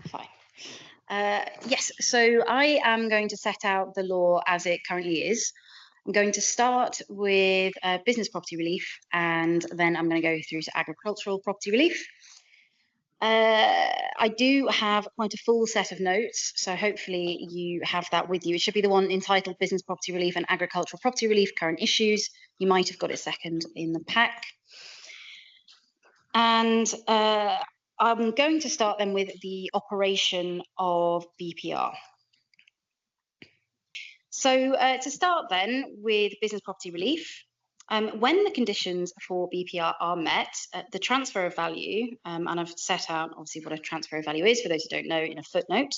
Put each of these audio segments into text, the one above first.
Fine. Yes, so I am going to set out the law as it currently is. I'm going to start with business property relief, and then I'm going to go through to agricultural property relief. I do have quite a full set of notes, so hopefully you have that with you. It should be the one entitled Business Property Relief and Agricultural Property Relief, Current Issues. You might have got it second in the pack. And I'm going to start then with the operation of BPR. So to start then with business property relief, when the conditions for BPR are met, the transfer of value, and I've set out obviously what a transfer of value is for those who don't know in a footnote,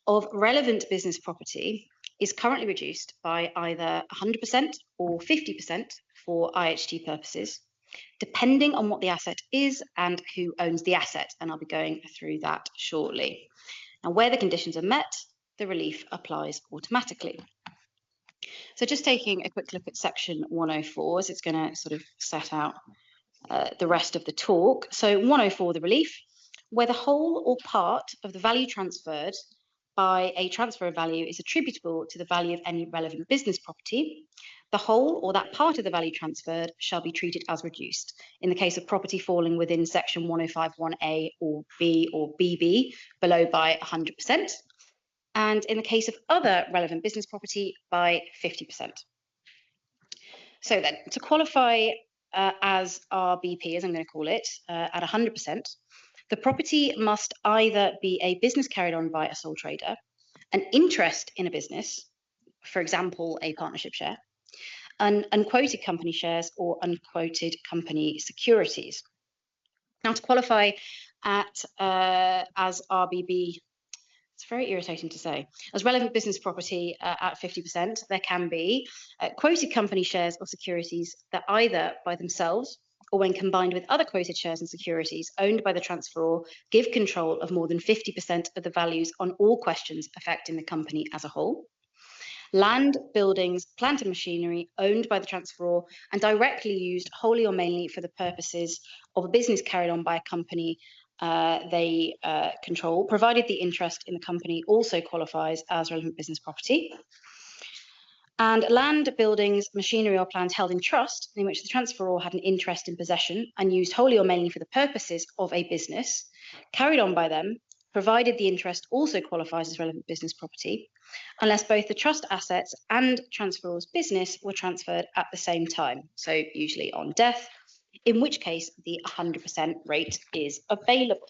of relevant business property is currently reduced by either 100% or 50% for IHT purposes, depending on what the asset is and who owns the asset, and I'll be going through that shortly. Now, where the conditions are met, the relief applies automatically. So just taking a quick look at section 104, as it's going to sort of set out the rest of the talk. So 104, the relief, where the whole or part of the value transferred by a transfer of value is attributable to the value of any relevant business property, the whole or that part of the value transferred shall be treated as reduced in the case of property falling within section 105(1)(a) or B or BB below by 100%. And in the case of other relevant business property by 50%. So then, to qualify as RBP, as I'm going to call it, at 100%, the property must either be a business carried on by a sole trader, an interest in a business, for example, a partnership share, unquoted company shares or unquoted company securities. Now, to qualify at as RBB, it's very irritating to say, as relevant business property at 50%, there can be quoted company shares or securities that either by themselves or when combined with other quoted shares and securities owned by the transferor give control of more than 50% of the values on all questions affecting the company as a whole. Land, buildings, plant and machinery owned by the transferor and directly used wholly or mainly for the purposes of a business carried on by a company they control, provided the interest in the company also qualifies as relevant business property. And land, buildings, machinery or plant held in trust in which the transferor had an interest in possession and used wholly or mainly for the purposes of a business carried on by them, provided the interest also qualifies as relevant business property, unless both the trust assets and transferor's business were transferred at the same time, so usually on death, in which case the 100% rate is available.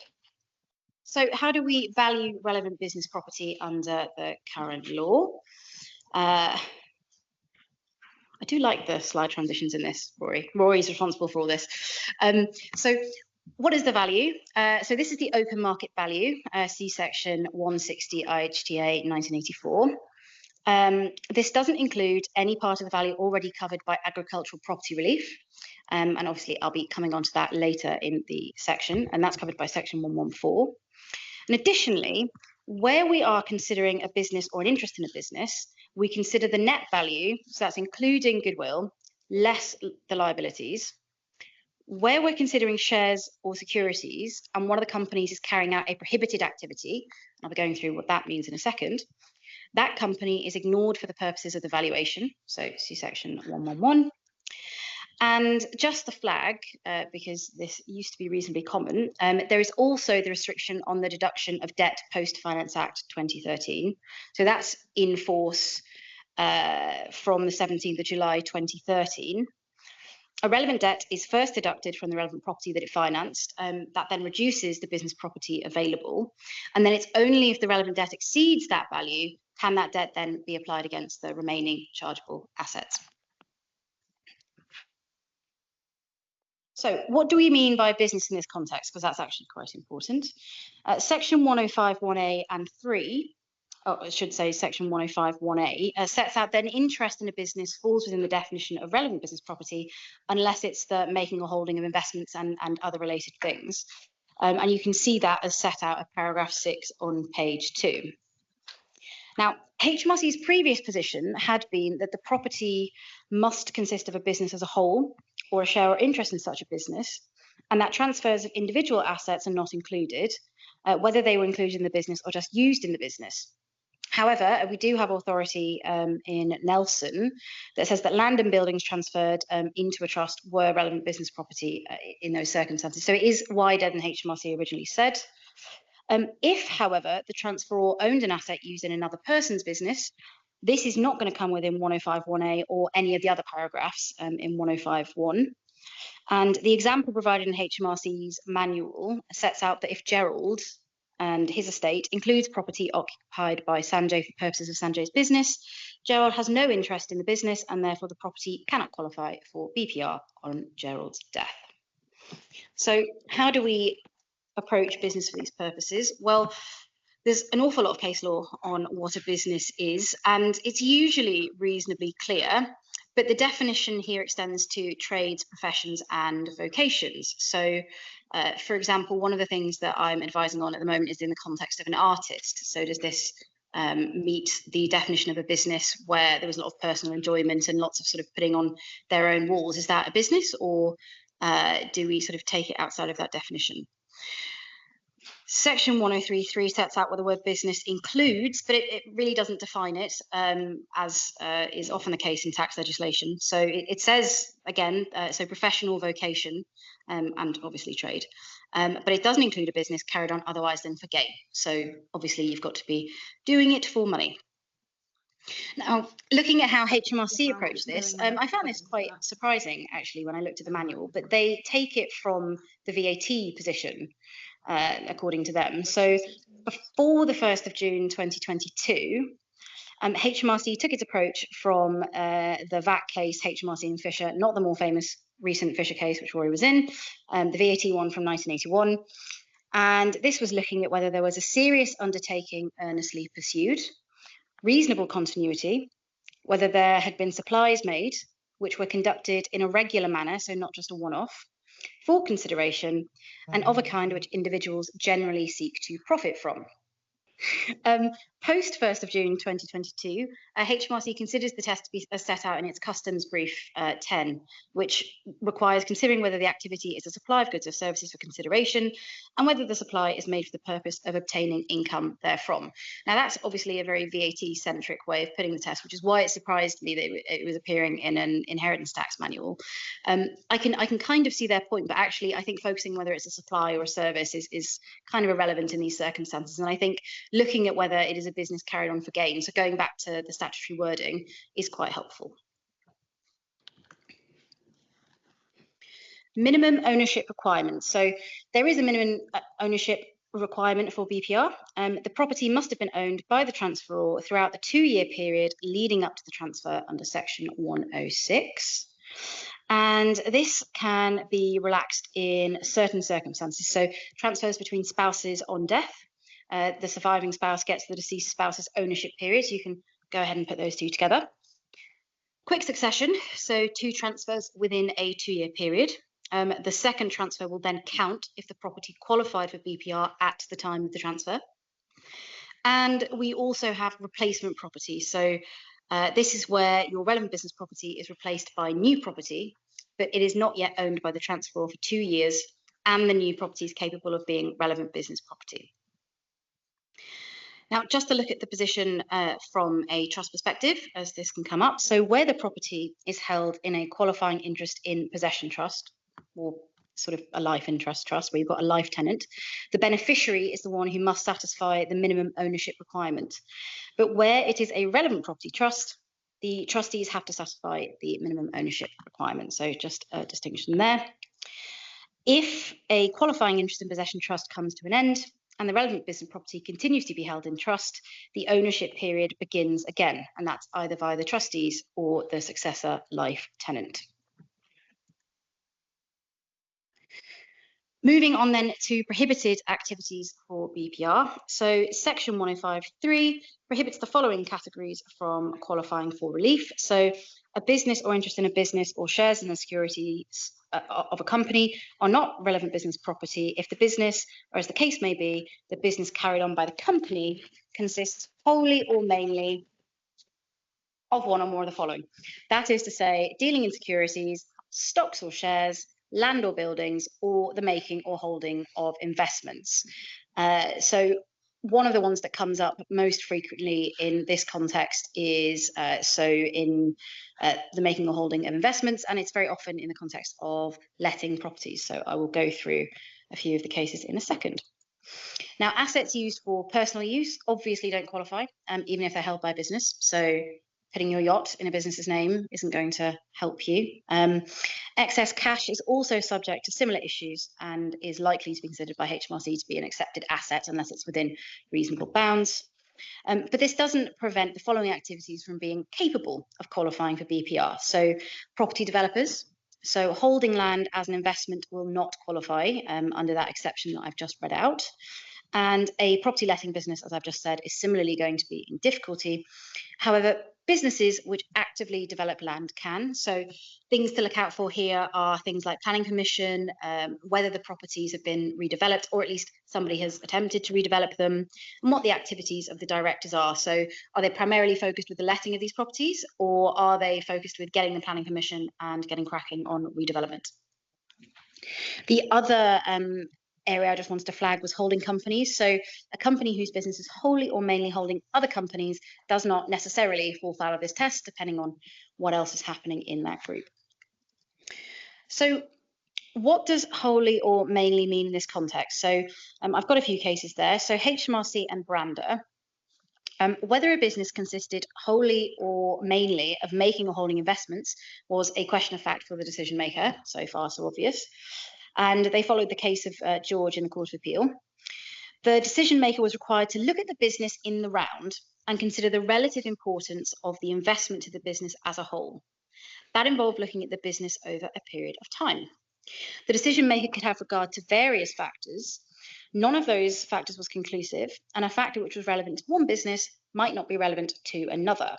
So how do we value relevant business property under the current law? I do like the slide transitions in this, Rory. Rory's responsible for all this. So what is the value? So this is the open market value, see section 160 IHTA 1984. This doesn't include any part of the value already covered by agricultural property relief. And obviously I'll be coming on to that later in the section, and that's covered by section 114. And additionally, where we are considering a business or an interest in a business, we consider the net value, so that's including goodwill, less the liabilities. Where we're considering shares or securities, and one of the companies is carrying out a prohibited activity, and I'll be going through what that means in a second, that company is ignored for the purposes of the valuation, so see section 111. And just the flag, because this used to be reasonably common, there is also the restriction on the deduction of debt post-Finance Act 2013. So that's in force from the 17th of July 2013. A relevant debt is first deducted from the relevant property that it financed. That then reduces the business property available. And then it's only if the relevant debt exceeds that value can that debt then be applied against the remaining chargeable assets. So what do we mean by business in this context? Because that's actually quite important. Section 105(1)(a) and 3, or I should say section 105(1)(a), sets out that an interest in a business falls within the definition of relevant business property unless it's the making or holding of investments and other related things. And you can see that as set out at paragraph 6 on page 2. Now, HMRC's previous position had been that the property must consist of a business as a whole or a share or interest in such a business, and that transfers of individual assets are not included, whether they were included in the business or just used in the business. However, we do have authority in Nelson that says that land and buildings transferred into a trust were relevant business property in those circumstances. So it is wider than HMRC originally said. If, however, the transferor owned an asset used in another person's business, this is not going to come within 105.1a or any of the other paragraphs in 105.1. And the example provided in HMRC's manual sets out that if Gerald and his estate includes property occupied by Sanjay for purposes of Sanjay's business, Gerald has no interest in the business and therefore the property cannot qualify for BPR on Gerald's death. So how do we approach business for these purposes? Well, there's an awful lot of case law on what a business is, and it's usually reasonably clear, but the definition here extends to trades, professions, and vocations. So, for example, one of the things that I'm advising on at the moment is in the context of an artist. So does this meet the definition of a business where there was a lot of personal enjoyment and lots of sort of putting on their own walls? Is that a business, or do we sort of take it outside of that definition? Section 103.3 sets out what the word business includes, but it really doesn't define it, as is often the case in tax legislation. So it says, again, so professional, vocation, and obviously trade. But it doesn't include a business carried on otherwise than for gain. So obviously you've got to be doing it for money. Now, looking at how HMRC approached this, I found this quite surprising, actually, when I looked at the manual, but they take it from the VAT position, according to them. So before the 1st of June 2022, HMRC took its approach from the VAT case, HMRC and Fisher, not the more famous recent Fisher case, which Rory was in, the VAT one from 1981. And this was looking at whether there was a serious undertaking earnestly pursued, reasonable continuity, whether there had been supplies made which were conducted in a regular manner, so not just a one-off, for consideration, and of a kind which individuals generally seek to profit from. Post 1st of June 2022, HMRC considers the test to be set out in its Customs Brief 10, which requires considering whether the activity is a supply of goods or services for consideration and whether the supply is made for the purpose of obtaining income therefrom. Now, that's obviously a very VAT-centric way of putting the test, which is why it surprised me that it was appearing in an inheritance tax manual. I can kind of see their point, but actually I think focusing whether it's a supply or a service is kind of irrelevant in these circumstances. And I think looking at whether it is a business carried on for gain, so going back to the statutory wording, is quite helpful. Minimum ownership requirements. So there is a minimum ownership requirement for BPR. The property must have been owned by the transferor throughout the 2-year period leading up to the transfer under section 106. And this can be relaxed in certain circumstances. So transfers between spouses on death, the surviving spouse gets the deceased spouse's ownership period, so you can go ahead and put those two together. Quick succession, so 2 transfers within a 2-year period. The second transfer will then count if the property qualified for BPR at the time of the transfer. And we also have replacement property. So this is where your relevant business property is replaced by new property, but it is not yet owned by the transferor for 2 years, and the new property is capable of being relevant business property. Now, just to look at the position from a trust perspective, as this can come up. So where the property is held in a qualifying interest in possession trust, or sort of a life interest trust where you've got a life tenant, the beneficiary is the one who must satisfy the minimum ownership requirement. But where it is a relevant property trust, the trustees have to satisfy the minimum ownership requirement. So just a distinction there. If a qualifying interest in possession trust comes to an end, and the relevant business property continues to be held in trust, the ownership period begins again, and that's either via the trustees or the successor life tenant. Moving on then to prohibited activities for BPR. So section 105.3 prohibits the following categories from qualifying for relief. So a business or interest in a business or shares in the securities of a company are not relevant business property if the business, or as the case may be, the business carried on by the company consists wholly or mainly of one or more of the following. That is to say, dealing in securities, stocks or shares, land or buildings, or the making or holding of investments. So one of the ones that comes up most frequently in this context is the making or holding of investments, and it's very often in the context of letting properties. So I will go through a few of the cases in a second. Now, assets used for personal use obviously don't qualify, even if they're held by a business. So putting your yacht in a business's name isn't going to help you. Excess cash is also subject to similar issues and is likely to be considered by HMRC to be an accepted asset unless it's within reasonable bounds. But this doesn't prevent the following activities from being capable of qualifying for BPR. So property developers. So holding land as an investment will not qualify under that exception that I've just read out. And a property letting business, as I've just said, is similarly going to be in difficulty. However, businesses which actively develop land can. So things to look out for here are things like planning permission, whether the properties have been redeveloped, or at least somebody has attempted to redevelop them, and what the activities of the directors are. So are they primarily focused with the letting of these properties, or are they focused with getting the planning permission and getting cracking on redevelopment? The other area I just wanted to flag was holding companies. So a company whose business is wholly or mainly holding other companies does not necessarily fall foul of this test, depending on what else is happening in that group. So what does wholly or mainly mean in this context? So I've got a few cases there. So HMRC and Brander. Whether a business consisted wholly or mainly of making or holding investments was a question of fact for the decision maker. So far, so obvious. And they followed the case of George in the Court of Appeal. The decision maker was required to look at the business in the round and consider the relative importance of the investment to the business as a whole. That involved looking at the business over a period of time. The decision maker could have regard to various factors. None of those factors was conclusive, and a factor which was relevant to one business might not be relevant to another.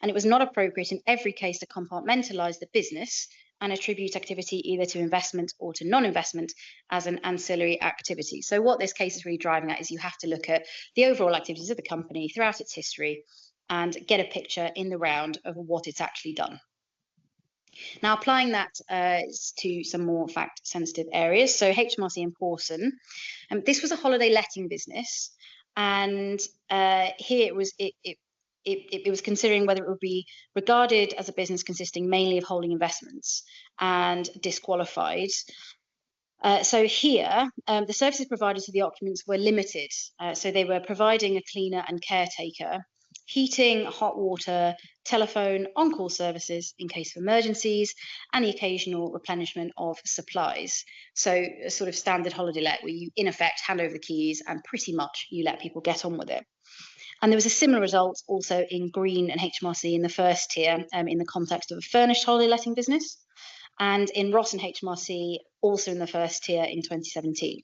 And it was not appropriate in every case to compartmentalise the business and attribute activity either to investment or to non-investment as an ancillary activity. So what this case is really driving at is you have to look at the overall activities of the company throughout its history and get a picture in the round of what it's actually done. Now, applying that to some more fact-sensitive areas. So HMRC in Pawson, this was a holiday letting business, and here it was considering whether it would be regarded as a business consisting mainly of holding investments and disqualified. So here, the services provided to the occupants were limited. So they were providing a cleaner and caretaker, heating, hot water, telephone, on-call services in case of emergencies, and the occasional replenishment of supplies. So a sort of standard holiday let where you, in effect, hand over the keys and pretty much you let people get on with it. And there was a similar result also in Green and HMRC in the first tier in the context of a furnished holiday letting business, and in Ross and HMRC also in the first tier in 2017.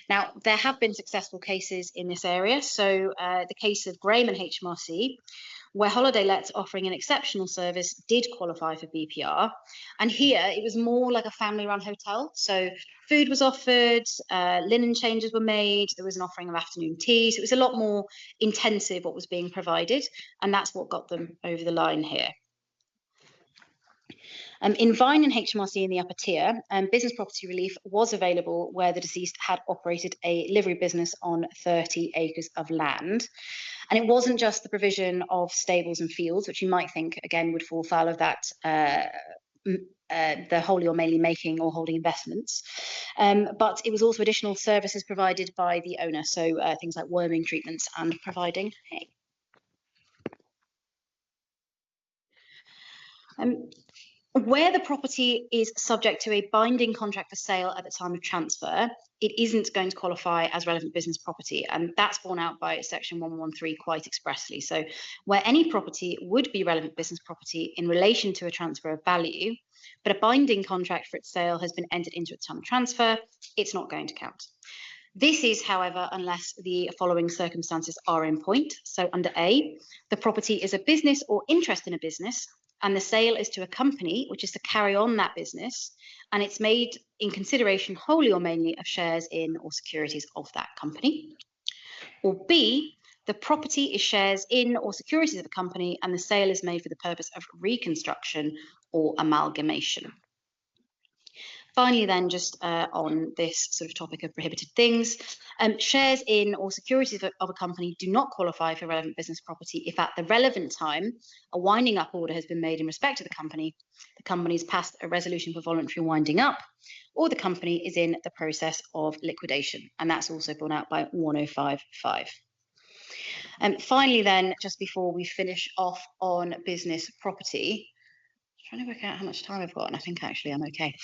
Now, there have been successful cases in this area. So the case of Graham and HMRC, where holiday lets offering an exceptional service did qualify for BPR. And here it was more like a family-run hotel. So food was offered, linen changes were made, there was an offering of afternoon tea. So it was a lot more intensive what was being provided. And that's what got them over the line here. In Vine and HMRC in the upper tier, business property relief was available where the deceased had operated a livery business on 30 acres of land. And it wasn't just the provision of stables and fields, which you might think, again, would fall foul of that, the wholly or mainly making or holding investments. But it was also additional services provided by the owner, so things like worming treatments and providing hay. Where the property is subject to a binding contract for sale at the time of transfer, it isn't going to qualify as relevant business property, and that's borne out by section 113 quite expressly. So where any property would be relevant business property in relation to a transfer of value, but a binding contract for its sale has been entered into at the time of transfer, it's not going to count. This is, however, unless the following circumstances are in point. So under A, the property is a business or interest in a business, and the sale is to a company which is to carry on that business, and it's made in consideration wholly or mainly of shares in or securities of that company. Or B, the property is shares in or securities of the company, and the sale is made for the purpose of reconstruction or amalgamation. Finally, then, just on this sort of topic of prohibited things, shares in or securities of a company do not qualify for relevant business property if at the relevant time a winding up order has been made in respect of the company's passed a resolution for voluntary winding up, or the company is in the process of liquidation. And that's also borne out by 105.5. Finally, then, just before we finish off on business property, trying to work out how much time I've got, and I think actually I'm okay.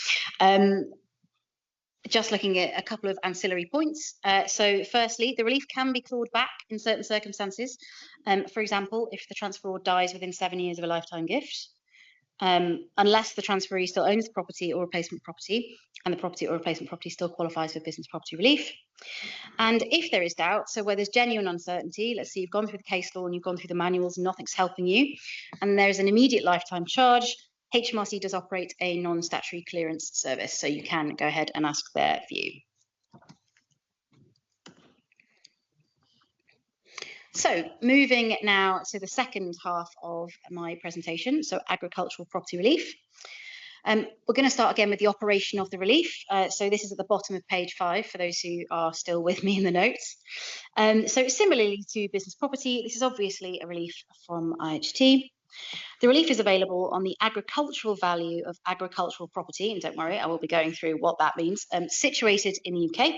Just looking at a couple of ancillary points. So firstly, the relief can be clawed back in certain circumstances. For example, if the transferor dies within 7 years of a lifetime gift, unless the transferee still owns the property or replacement property, and the property or replacement property still qualifies for business property relief. And if there is doubt, so where there's genuine uncertainty, let's say you've gone through the case law and you've gone through the manuals and nothing's helping you, and there's an immediate lifetime charge, HMRC does operate a non-statutory clearance service, so you can go ahead and ask their view. So moving now to the second half of my presentation, so agricultural property relief. We're going to start again with the operation of the relief. So this is at the bottom of page 5 for those who are still with me in the notes. So similarly to business property, this is obviously a relief from IHT. The relief is available on the agricultural value of agricultural property, and don't worry, I will be going through what that means, situated in the UK.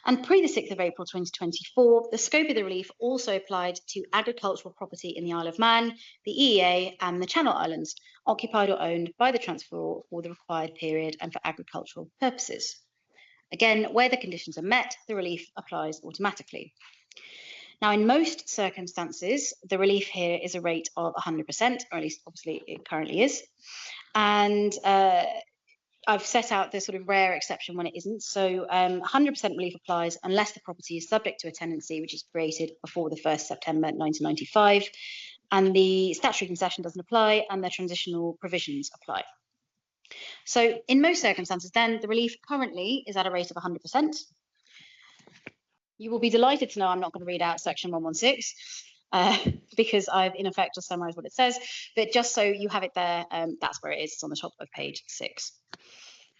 And pre the 6th of April 2024, the scope of the relief also applied to agricultural property in the Isle of Man, the EEA and the Channel Islands, occupied or owned by the transferor for the required period and for agricultural purposes. Again, where the conditions are met, the relief applies automatically. Now, in most circumstances, the relief here is a rate of 100%, or at least obviously it currently is. And I've set out the sort of rare exception when it isn't. So 100% relief applies unless the property is subject to a tenancy which is created before the 1st September 1995, and the statutory concession doesn't apply and the transitional provisions apply. So in most circumstances then, the relief currently is at a rate of 100%. You will be delighted to know I'm not going to read out section 116 because I've in effect just summarised what it says, but just so you have it there, that's where it is. It's on the top of page 6.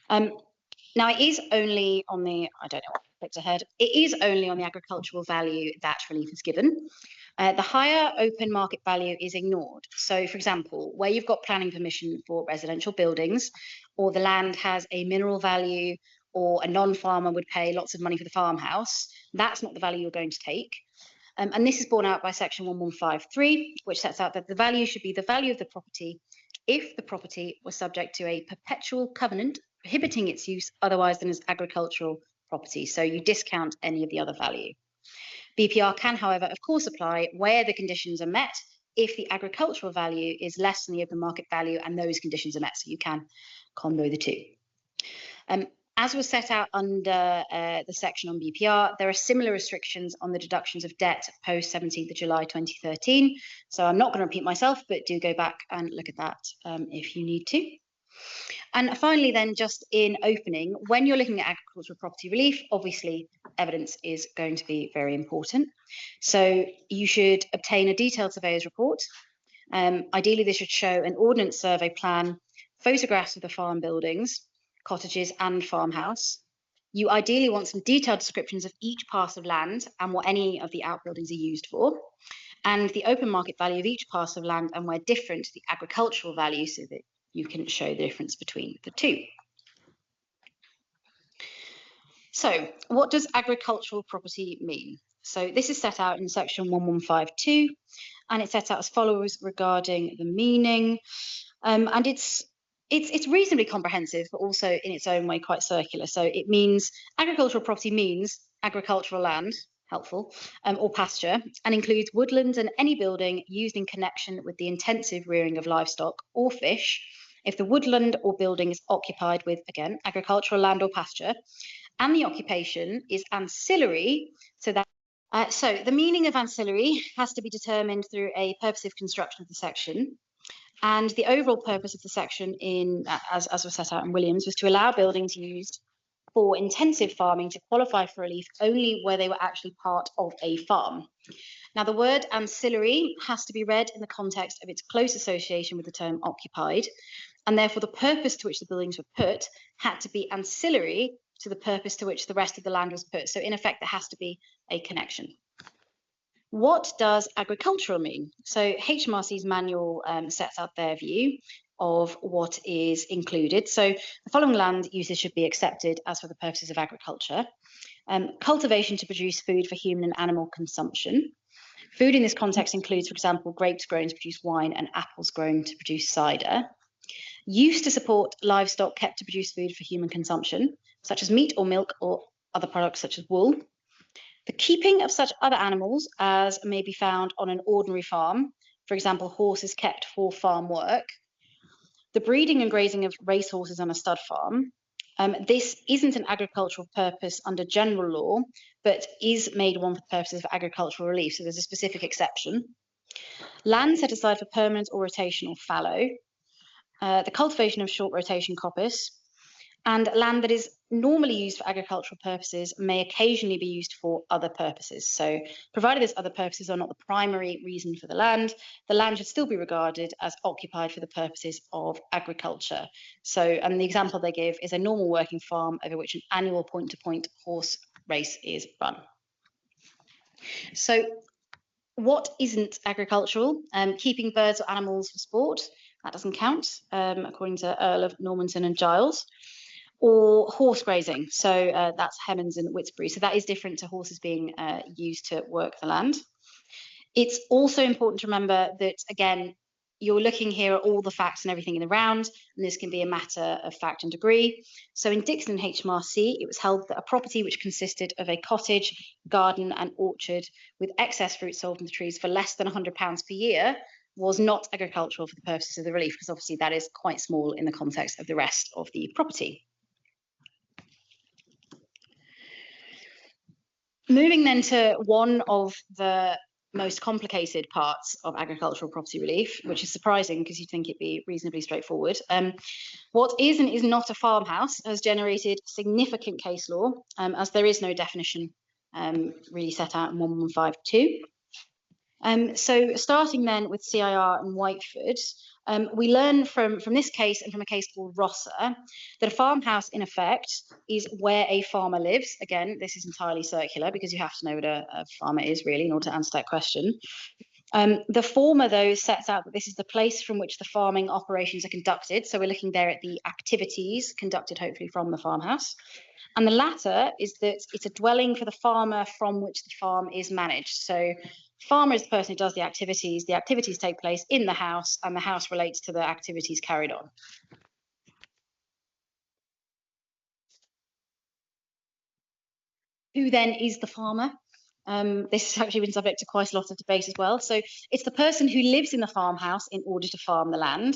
Now it is only on the, I don't know what I clicked ahead, it is only on the agricultural value that relief is given. The higher open market value is ignored. So for example, where you've got planning permission for residential buildings, or the land has a mineral value, or a non-farmer would pay lots of money for the farmhouse, that's not the value you're going to take. And this is borne out by section 1153, which sets out that the value should be the value of the property if the property was subject to a perpetual covenant prohibiting its use otherwise than as agricultural property. So you discount any of the other value. BPR can, however, of course, apply where the conditions are met if the agricultural value is less than the open market value and those conditions are met. So you can combo the two. As was set out under the section on BPR, there are similar restrictions on the deductions of debt post 17th of July 2013. So I'm not going to repeat myself, but do go back and look at that if you need to. And finally, then, just in opening, when you're looking at agricultural property relief, obviously evidence is going to be very important. So you should obtain a detailed surveyor's report. Ideally, this should show an ordnance survey plan, photographs of the farm buildings, cottages and farmhouse. You ideally want some detailed descriptions of each parcel of land and what any of the outbuildings are used for, and the open market value of each parcel of land and where different the agricultural value, so that you can show the difference between the two. So what does agricultural property mean? So this is set out in section 1152, and it's set out as follows regarding the meaning, and it's reasonably comprehensive, but also in its own way quite circular. So it means agricultural property means agricultural land, helpful, or pasture, and includes woodlands and any building used in connection with the intensive rearing of livestock or fish, if the woodland or building is occupied with, again, agricultural land or pasture, and the occupation is ancillary to that. So the meaning of ancillary has to be determined through a purposive construction of the section. And the overall purpose of the section, as was set out in Williams, was to allow buildings used for intensive farming to qualify for relief only where they were actually part of a farm. Now, the word ancillary has to be read in the context of its close association with the term occupied. and therefore the purpose to which the buildings were put had to be ancillary to the purpose to which the rest of the land was put. So in effect, there has to be a connection. What does agricultural mean? So HMRC's manual sets out their view of what is included. So the following land uses should be accepted as for the purposes of agriculture. Cultivation to produce food for human and animal consumption. Food in this context includes, for example, grapes grown to produce wine and apples grown to produce cider. Use to support livestock kept to produce food for human consumption, such as meat or milk or other products such as wool. The keeping of such other animals as may be found on an ordinary farm, for example, horses kept for farm work. The breeding and grazing of racehorses on a stud farm. This isn't an agricultural purpose under general law, but is made one for purposes of agricultural relief. So there's a specific exception. Land set aside for permanent or rotational fallow. The cultivation of short rotation coppice. And land that is normally used for agricultural purposes may occasionally be used for other purposes. So provided those other purposes are not the primary reason for the land should still be regarded as occupied for the purposes of agriculture. So, and the example they give is a normal working farm over which an annual point-to-point horse race is run. So what isn't agricultural? Keeping birds or animals for sport, that doesn't count, according to Earl of Normanton and Giles. Or horse grazing, so that's Hemmons and Whitsbury. So that is different to horses being used to work the land. It's also important to remember that, again, you're looking here at all the facts and everything in the round, and this can be a matter of fact and degree. So in Dixon and HMRC, it was held that a property which consisted of a cottage, garden and orchard with excess fruit sold from the trees for less than £100 per year was not agricultural for the purposes of the relief, because obviously that is quite small in the context of the rest of the property. Moving then to one of the most complicated parts of agricultural property relief, which is surprising because you'd think it'd be reasonably straightforward. What is and is not a farmhouse has generated significant case law, as there is no definition really set out in 1152. So starting then with CIR and Whiteford, we learn from this case and from a case called Rosser that a farmhouse in effect is where a farmer lives. Again, this is entirely circular because you have to know what a farmer is really in order to answer that question. The former, though, sets out that this is the place from which the farming operations are conducted. So we're looking there at the activities conducted hopefully from the farmhouse. And the latter is that it's a dwelling for the farmer from which the farm is managed. So farmer is the person who does the activities take place in the house, and the house relates to the activities carried on. Who then is the farmer? This has actually been subject to quite a lot of debate as well. So it's the person who lives in the farmhouse in order to farm the land.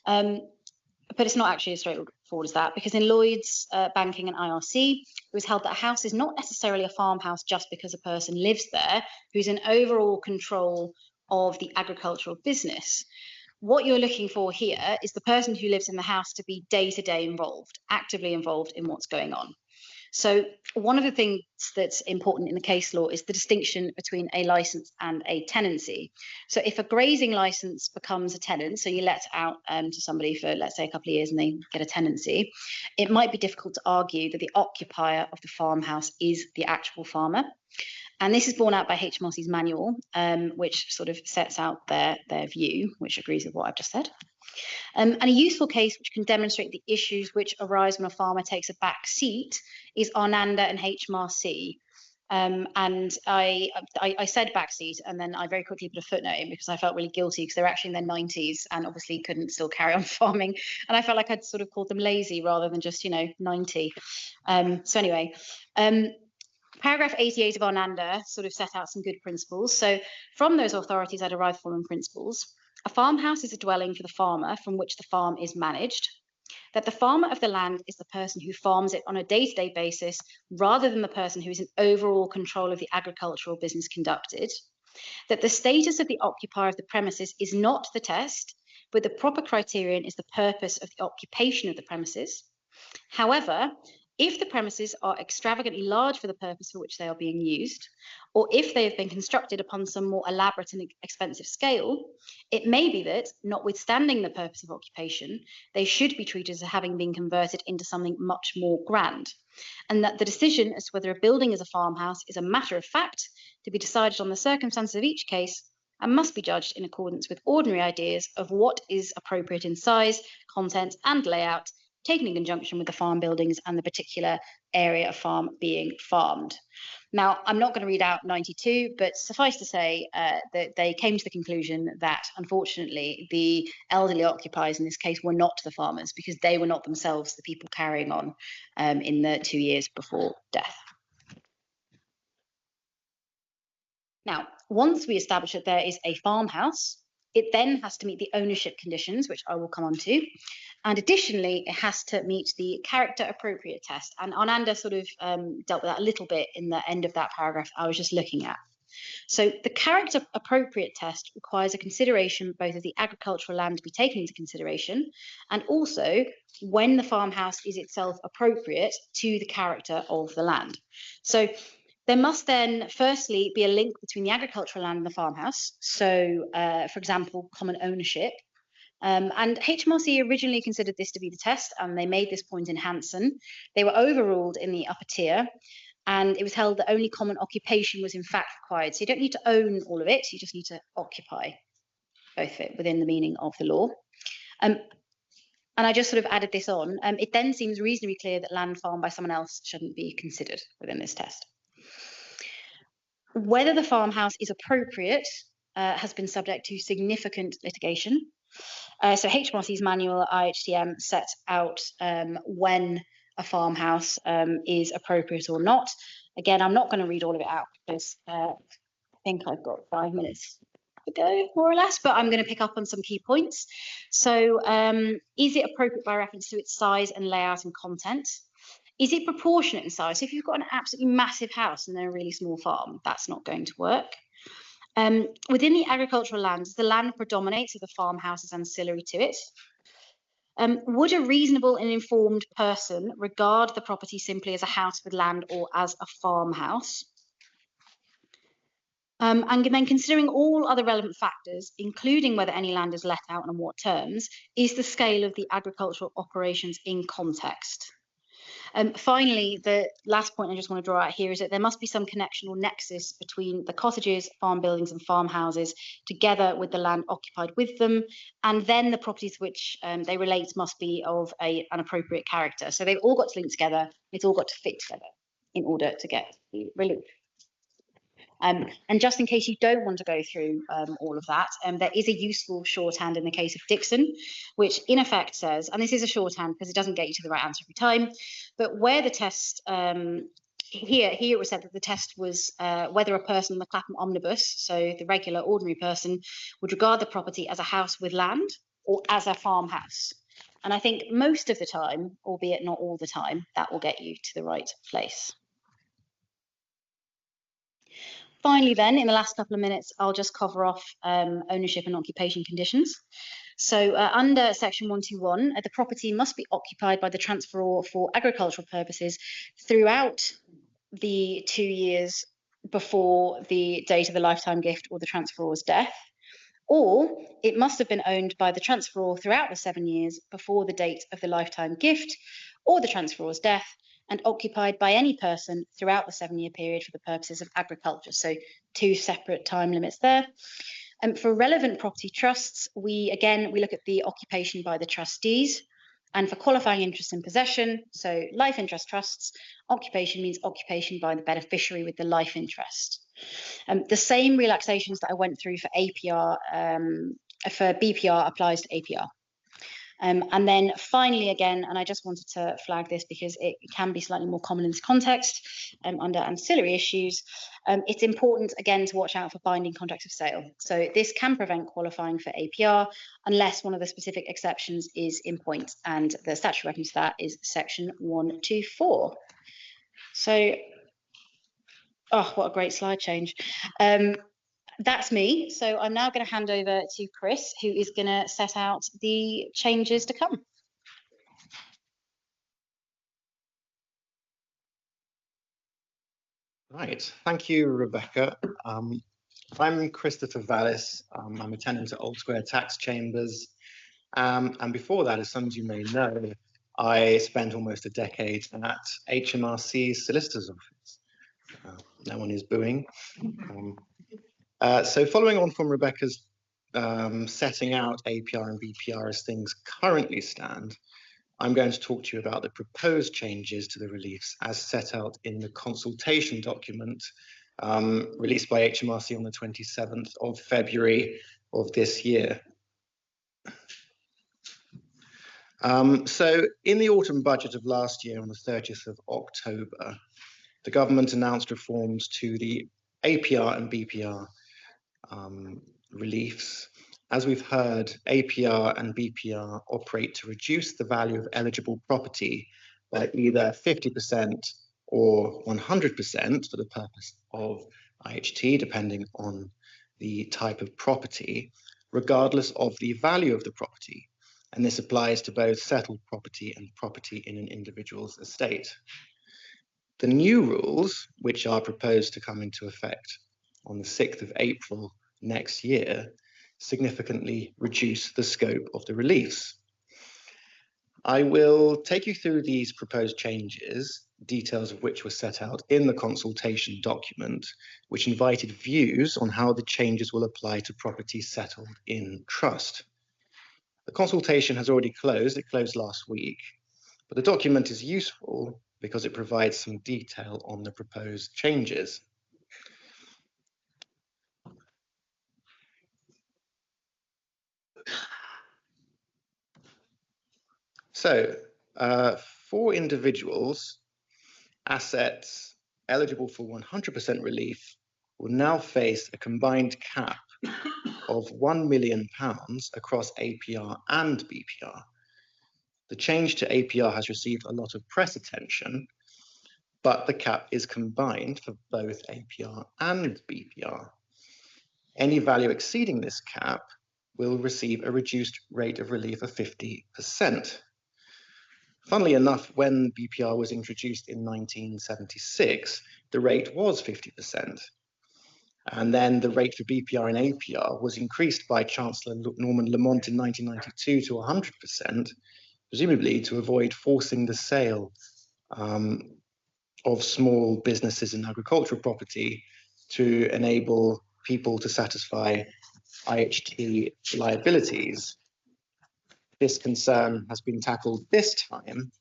But it's not actually as straightforward as that, because in Lloyd's, Banking and IRC, it was held that a house is not necessarily a farmhouse just because a person lives there who's in overall control of the agricultural business. What you're looking for here is the person who lives in the house to be day-to-day involved, actively involved in what's going on. So one of the things that's important in the case law is the distinction between a license and a tenancy. So if a grazing license becomes a tenant, so you let out to somebody for, let's say, a couple of years and they get a tenancy, it might be difficult to argue that the occupier of the farmhouse is the actual farmer. And this is borne out by HMRC's manual, which sort of sets out their view, which agrees with what I've just said. And a useful case which can demonstrate the issues which arise when a farmer takes a back seat is Arnanda and HMRC. And I said back seat, and then I very quickly put a footnote in because I felt really guilty because they're actually in their 90s and obviously couldn't still carry on farming. And I felt like I'd sort of called them lazy rather than just, 90. So anyway, paragraph 88 of Arnanda sort of set out some good principles. So from those authorities, I derived the following principles. A farmhouse is a dwelling for the farmer from which the farm is managed. That the farmer of the land is the person who farms it on a day-to-day basis rather than the person who is in overall control of the agricultural business conducted. That the status of the occupier of the premises is not the test, but the proper criterion is the purpose of the occupation of the premises. However, if the premises are extravagantly large for the purpose for which they are being used, or if they have been constructed upon some more elaborate and expensive scale, it may be that, notwithstanding the purpose of occupation, they should be treated as having been converted into something much more grand, and that the decision as to whether a building is a farmhouse is a matter of fact to be decided on the circumstances of each case and must be judged in accordance with ordinary ideas of what is appropriate in size, content, and layout, taken in conjunction with the farm buildings and the particular area of farm being farmed. Now, I'm not going to read out 92, but suffice to say that they came to the conclusion that, unfortunately, the elderly occupiers in this case were not the farmers, because they were not themselves the people carrying on in the 2 years before death. Now, once we establish that there is a farmhouse, it then has to meet the ownership conditions, which I will come on to. And additionally, it has to meet the character appropriate test. And Ananda sort of dealt with that a little bit in the end of that paragraph I was just looking at. So the character appropriate test requires a consideration both of the agricultural land to be taken into consideration, and also when the farmhouse is itself appropriate to the character of the land. So there must then firstly be a link between the agricultural land and the farmhouse. So, for example, common ownership. And HMRC originally considered this to be the test, and they made this point in Hanson. They were overruled in the upper tier, and it was held that only common occupation was in fact required. So you don't need to own all of it, you just need to occupy both of it within the meaning of the law. And I just sort of added this on. It then seems reasonably clear that land farmed by someone else shouldn't be considered within this test. Whether the farmhouse is appropriate has been subject to significant litigation. So HMRC's manual IHTM sets out when a farmhouse is appropriate or not. Again, I'm not going to read all of it out because I think I've got 5 minutes to go, more or less, but I'm going to pick up on some key points. So is it appropriate by reference to its size and layout and content? Is it proportionate in size? So if you've got an absolutely massive house and then a really small farm, that's not going to work. Within the agricultural lands, the land predominates if the farmhouse is ancillary to it. Would a reasonable and informed person regard the property simply as a house with land or as a farmhouse? And then considering all other relevant factors, including whether any land is let out and on what terms, is the scale of the agricultural operations in context? Finally, the last point I just want to draw out here is that there must be some connection or nexus between the cottages, farm buildings and farmhouses together with the land occupied with them, and then the properties which they relate must be of an appropriate character. So they've all got to link together, it's all got to fit together in order to get the relief. And just in case you don't want to go through all of that, there is a useful shorthand in the case of Dixon, which in effect says, and this is a shorthand because it doesn't get you to the right answer every time, but where the test, here it was said that the test was whether a person in the Clapham omnibus, so the regular ordinary person, would regard the property as a house with land or as a farmhouse. And I think most of the time, albeit not all the time, that will get you to the right place. Finally, then, in the last couple of minutes, I'll just cover off ownership and occupation conditions. So under section 121, the property must be occupied by the transferor for agricultural purposes throughout the 2 years before the date of the lifetime gift or the transferor's death, or it must have been owned by the transferor throughout the 7 years before the date of the lifetime gift or the transferor's death, and occupied by any person throughout the 7-year period for the purposes of agriculture. So 2 separate time limits there. And for relevant property trusts, we look at the occupation by the trustees. And for qualifying interest in possession, so life interest trusts, occupation means occupation by the beneficiary with the life interest. The same relaxations that I went through for APR, for BPR applies to APR. And then finally, again, and I just wanted to flag this because it can be slightly more common in this context under ancillary issues, it's important, again, to watch out for binding contracts of sale. So this can prevent qualifying for APR unless one of the specific exceptions is in point, and the statutory reference to that is section 124. So, oh, what a great slide change. That's me. So I'm now going to hand over to Chris, who is going to set out the changes to come. Right, thank you, Rebecca. I'm Chrisopher Vallis. I'm a tenant at Old Square Tax Chambers. And before that, as some of you may know, I spent almost a decade at HMRC's Solicitor's Office. No one is booing. So following on from Rebecca's setting out APR and BPR as things currently stand, I'm going to talk to you about the proposed changes to the reliefs as set out in the consultation document released by HMRC on the 27th of February of this year. So in the autumn budget of last year on the 30th of October, the government announced reforms to the APR and BPR reliefs. As we've heard, APR and BPR operate to reduce the value of eligible property by either 50% or 100% for the purpose of IHT, depending on the type of property, regardless of the value of the property. And this applies to both settled property and property in an individual's estate. The new rules, which are proposed to come into effect on the 6th of April next year, significantly reduce the scope of the reliefs. I will take you through these proposed changes, details of which were set out in the consultation document, which invited views on how the changes will apply to property settled in trust. The consultation has already closed. It closed last week, but the document is useful because it provides some detail on the proposed changes. So, for individuals, assets eligible for 100% relief will now face a combined cap of £1 million across APR and BPR. The change to APR has received a lot of press attention, but the cap is combined for both APR and BPR. Any value exceeding this cap will receive a reduced rate of relief of 50%. Funnily enough, when BPR was introduced in 1976, the rate was 50%. And then the rate for BPR and APR was increased by Chancellor Norman Lamont in 1992 to 100%, presumably to avoid forcing the sale of small businesses and agricultural property to enable people to satisfy IHT liabilities. This concern has been tackled this time,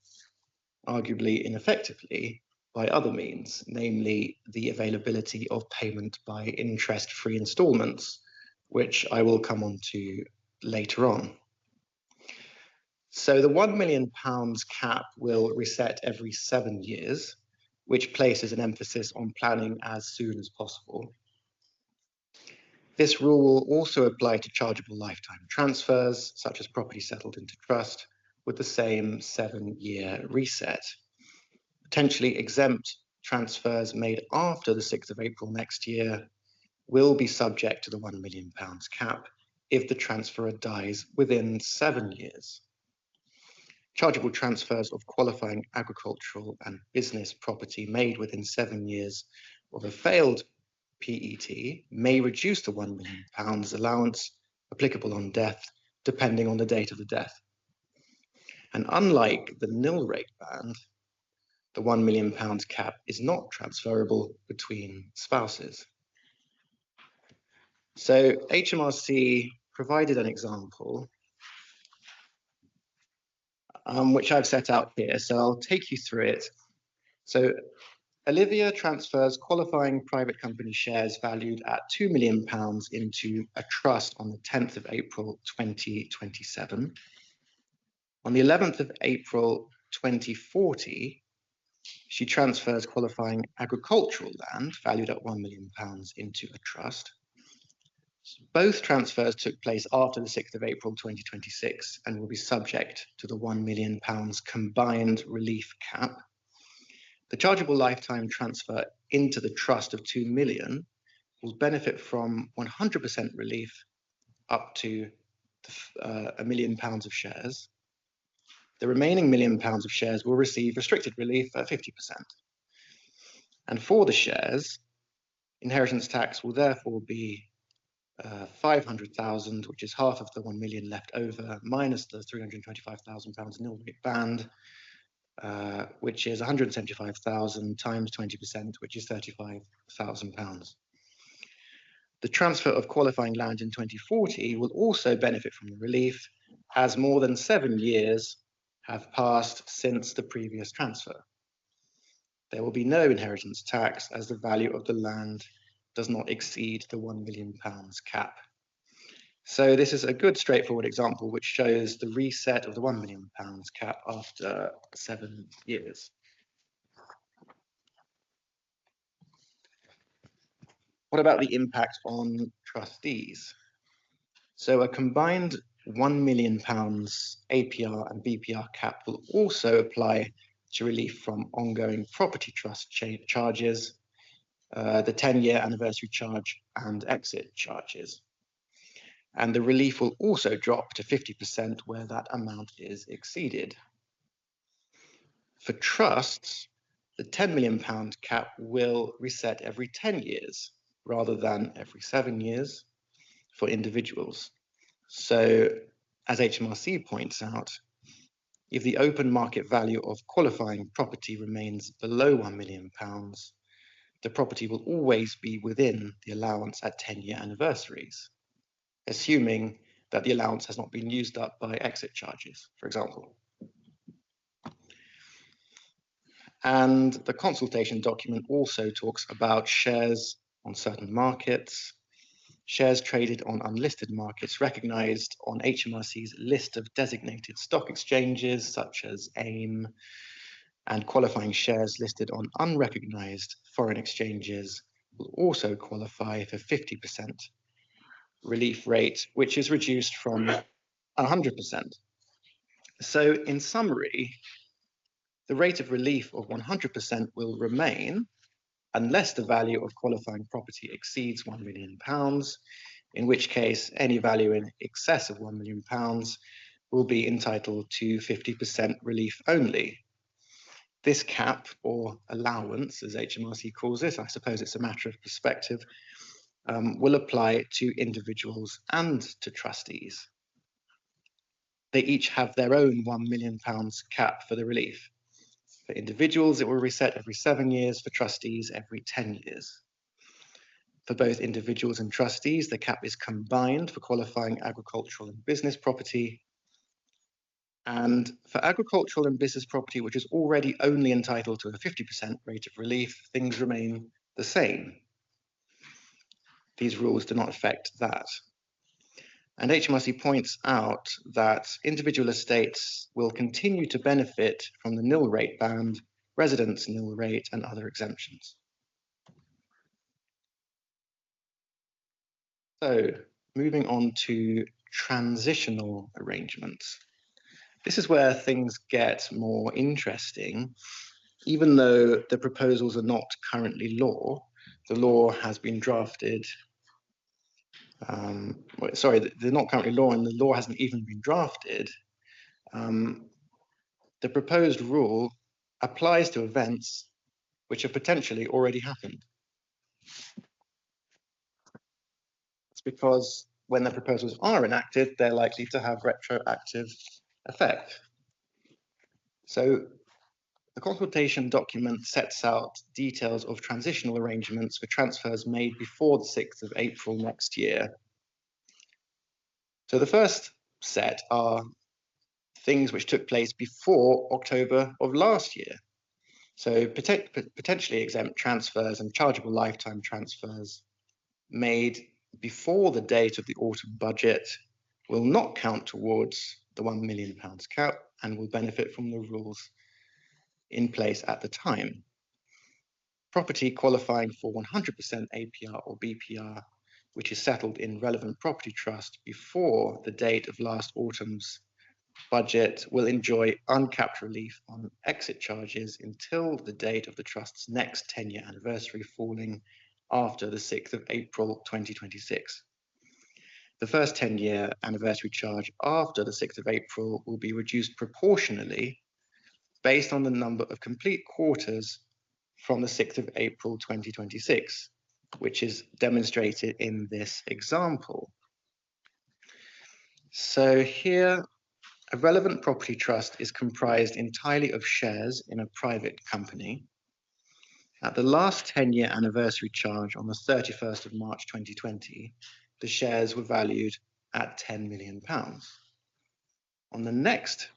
arguably ineffectively, by other means, namely the availability of payment by interest-free installments, which I will come on to later on. So the £1 million cap will reset every 7 years, which places an emphasis on planning as soon as possible. This rule will also apply to chargeable lifetime transfers, such as property settled into trust, with the same 7-year reset. Potentially exempt transfers made after the 6th of April next year will be subject to the £1 million cap if the transferor dies within 7 years. Chargeable transfers of qualifying agricultural and business property made within 7 years of a failed PET may reduce the £1 million allowance applicable on death, depending on the date of the death. And unlike the nil rate band, the £1 million cap is not transferable between spouses. So HMRC provided an example, which I've set out here. So I'll take you through it. So Olivia transfers qualifying private company shares valued at £2 million into a trust on the 10th of April 2027. On the 11th of April 2040, she transfers qualifying agricultural land valued at £1 million into a trust. Both transfers took place after the 6th of April 2026 and will be subject to the £1 million combined relief cap. The chargeable lifetime transfer into the trust of £2 million will benefit from 100% relief up to £1 million of shares. The remaining £1 million of shares will receive restricted relief at 50%. And for the shares, inheritance tax will therefore be 500,000, which is half of the 1 million left over, minus the £325,000 nil rate band, which is 175,000 times 20%, which is £35,000. The transfer of qualifying land in 2040 will also benefit from the relief, as more than 7 years have passed since the previous transfer. There will be no inheritance tax as the value of the land does not exceed the £1 million cap. So this is a good straightforward example which shows the reset of the £1 million cap after 7 years. What about the impact on trustees? So a combined £1 million APR and BPR cap will also apply to relief from ongoing property trust charges, the 10-year anniversary charge and exit charges. And the relief will also drop to 50% where that amount is exceeded. For trusts, the £10 million cap will reset every 10 years rather than every 7 years for individuals. So, as HMRC points out, if the open market value of qualifying property remains below £1 million, the property will always be within the allowance at 10-year anniversaries, assuming that the allowance has not been used up by exit charges, for example. And the consultation document also talks about shares on certain markets, shares traded on unlisted markets recognized on HMRC's list of designated stock exchanges, such as AIM, and qualifying shares listed on unrecognized foreign exchanges will also qualify for 50% relief rate, which is reduced from 100%. So in summary, the rate of relief of 100% will remain unless the value of qualifying property exceeds £1 million, in which case any value in excess of £1 million will be entitled to 50% relief only. This cap, or allowance, as HMRC calls it, I suppose it's a matter of perspective, will apply to individuals and to trustees. They each have their own £1 million cap for the relief. For individuals, it will reset every 7 years, for trustees, every 10 years. For both individuals and trustees, the cap is combined for qualifying agricultural and business property. And for agricultural and business property, which is already only entitled to a 50% rate of relief, things remain the same. These rules do not affect that. And HMRC points out that individual estates will continue to benefit from the nil rate band, residence nil rate, and other exemptions. So, moving on to transitional arrangements. This is where things get more interesting. Even though the proposals are not currently law, the law has been drafted. They're not currently law, and the law hasn't even been drafted. The proposed rule applies to events which have potentially already happened. It's because when the proposals are enacted, they're likely to have retroactive effect. So the consultation document sets out details of transitional arrangements for transfers made before the 6th of April next year. So the first set are things which took place before October of last year. So potentially exempt transfers and chargeable lifetime transfers made before the date of the autumn budget will not count towards the £1 million cap and will benefit from the rules in place at the time. Property qualifying for 100% APR or BPR, which is settled in relevant property trust before the date of last autumn's budget, will enjoy uncapped relief on exit charges until the date of the trust's next 10-year anniversary, falling after the 6th of April 2026. The first 10-year anniversary charge after the 6th of April will be reduced proportionally based on the number of complete quarters from the 6th of April 2026, which is demonstrated in this example. So here, a relevant property trust is comprised entirely of shares in a private company. At the last 10-year anniversary charge on the 31st of March 2020, the shares were valued at £10 million. On the next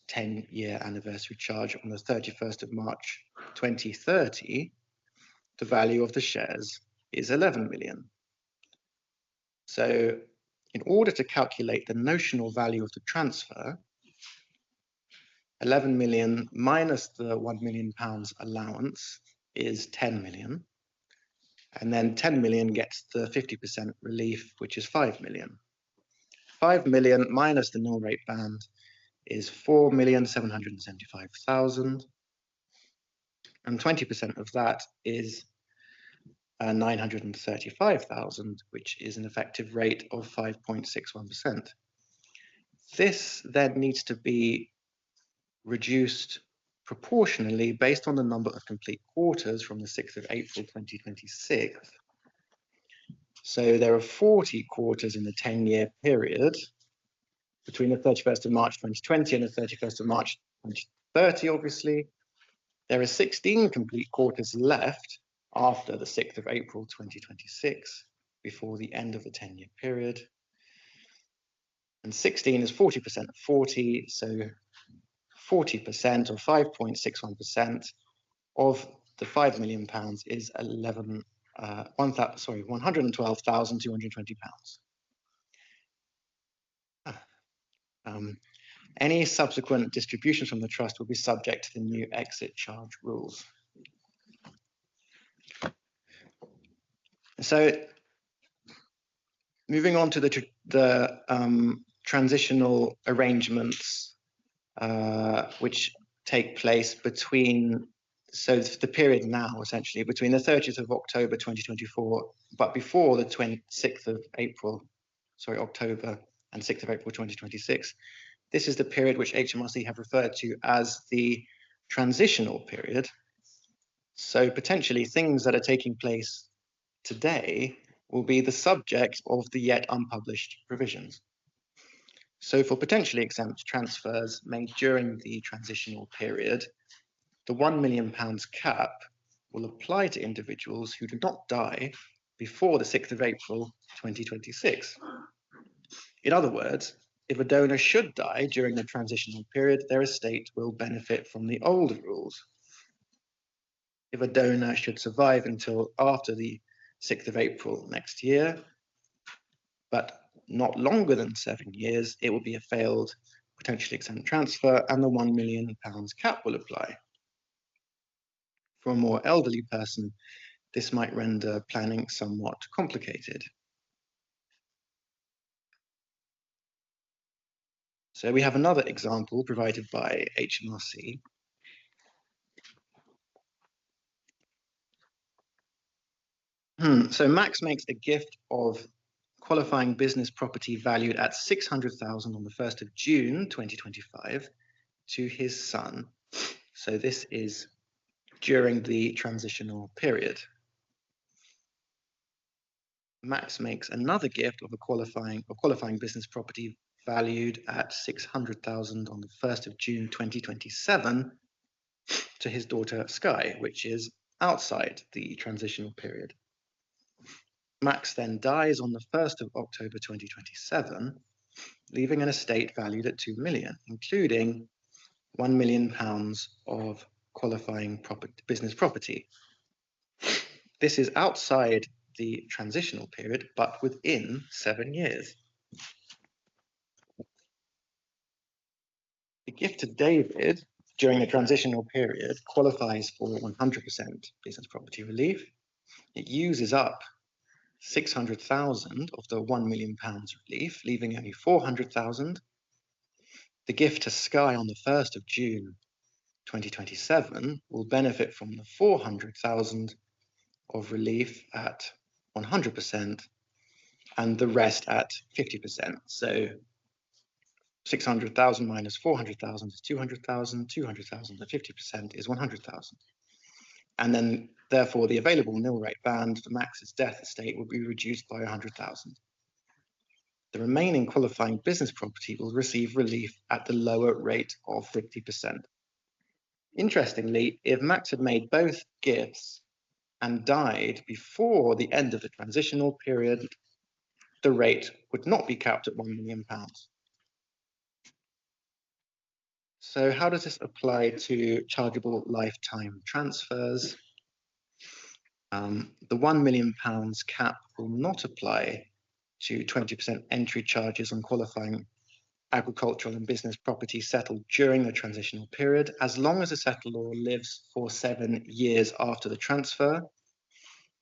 10-year anniversary charge on the 31st of March 2030, the value of the shares is 11 million. So in order to calculate the notional value of the transfer, 11 million minus the £1 million allowance is 10 million. And then 10 million gets the 50% relief, which is 5 million. 5 million minus the nil rate band is 4,775,000. And 20% of that is 935,000, which is an effective rate of 5.61%. This then needs to be reduced proportionally based on the number of complete quarters from the 6th of April 2026. So there are 40 quarters in the 10-year period between the 31st of March 2020 and the 31st of March 2030, obviously. There are 16 complete quarters left after the 6th of April 2026, before the end of the 10-year period. And 16 is 40% of 40, so 40% or 5.61% of the £5 million is £112,220. Any subsequent distributions from the trust will be subject to the new exit charge rules. So moving on to the transitional arrangements which take place between, so the period now essentially between the 30th of October 2024, but before the 6th of April, October and 6th of April 2026. This is the period which HMRC have referred to as the transitional period. So potentially things that are taking place today will be the subject of the yet unpublished provisions. So for potentially exempt transfers made during the transitional period, the £1 million cap will apply to individuals who do not die before the 6th of April 2026. In other words, if a donor should die during the transitional period, their estate will benefit from the old rules. If a donor should survive until after the 6th of April next year, but not longer than 7 years, it will be a failed potentially exempt transfer and the £1 million cap will apply. For a more elderly person, this might render planning somewhat complicated. So we have another example provided by HMRC. So Max makes a gift of qualifying business property valued at 600,000 on the 1st of June 2025 to his son. So this is during the transitional period. Max makes another gift of a qualifying business property valued at 600,000 on the 1st of June 2027 to his daughter Sky, which is outside the transitional period. Max then dies on the 1st of October 2027, leaving an estate valued at 2 million, including £1 million of qualifying business property. This is outside the transitional period, but within 7 years. The gift to David during the transitional period qualifies for 100% business property relief. It uses up 600,000 of the £1 million relief, leaving only 400,000. The gift to Sky on the 1st of June 2027 will benefit from the 400,000 of relief at 100% and the rest at 50%. So 600,000 minus 400,000 is 200,000, 200,000 at 50% is 100,000. and then therefore the available nil rate band for Max's death estate will be reduced by 100,000. The remaining qualifying business property will receive relief at the lower rate of 50%. Interestingly, if Max had made both gifts and died before the end of the transitional period, the rate would not be capped at £1 million. So how does this apply to chargeable lifetime transfers? The £1 million cap will not apply to 20% entry charges on qualifying agricultural and business property settled during the transitional period, as long as the settlor lives for 7 years after the transfer.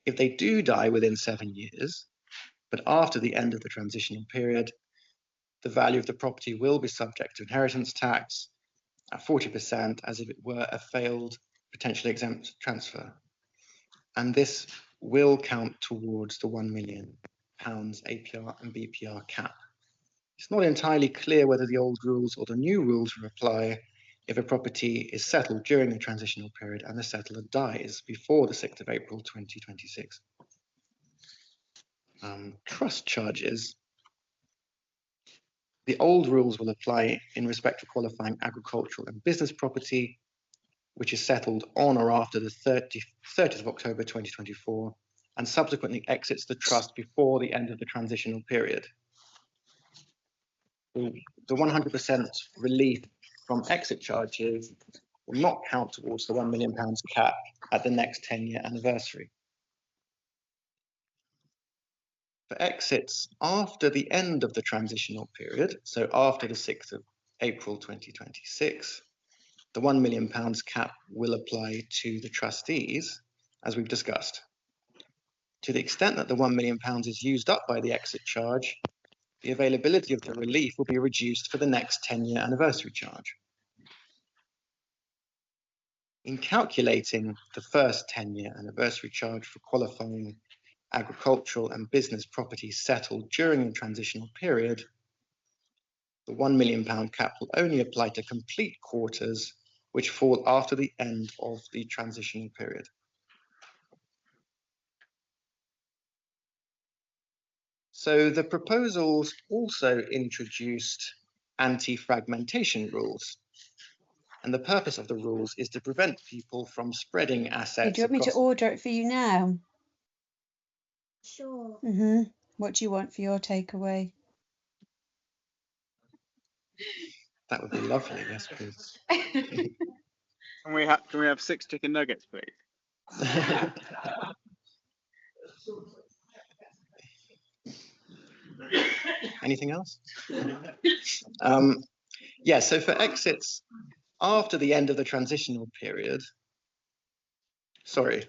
If they do die within 7 years, but after the end of the transitional period, the value of the property will be subject to inheritance tax at 40%, as if it were a failed, potentially exempt transfer. And this will count towards the £1 million APR and BPR cap. It's not entirely clear whether the old rules or the new rules will apply if a property is settled during the transitional period and the settler dies before the 6th of April 2026. Trust charges. The old rules will apply in respect to qualifying agricultural and business property, which is settled on or after the 30th of October 2024 and subsequently exits the trust before the end of the transitional period. The 100% relief from exit charges will not count towards the £1 million cap at the next 10-year anniversary. For exits after the end of the transitional period, so after the 6th of April 2026, the £1 million cap will apply to the trustees, as we've discussed. To the extent that the £1 million is used up by the exit charge, the availability of the relief will be reduced for the next 10-year anniversary charge. In calculating the first 10-year anniversary charge for qualifying agricultural and business property settled during the transitional period, the £1 million cap will only apply to complete quarters which fall after the end of the transitional period. So the proposals also introduced anti-fragmentation rules. And the purpose of the rules is to prevent people from spreading assets. Do you want me to order it for you now? Sure. What do you want for your takeaway? That would be lovely, yes, please. Can we have 6 chicken nuggets, please? Anything else? Yeah, so for exits after the end of the transitional period, sorry,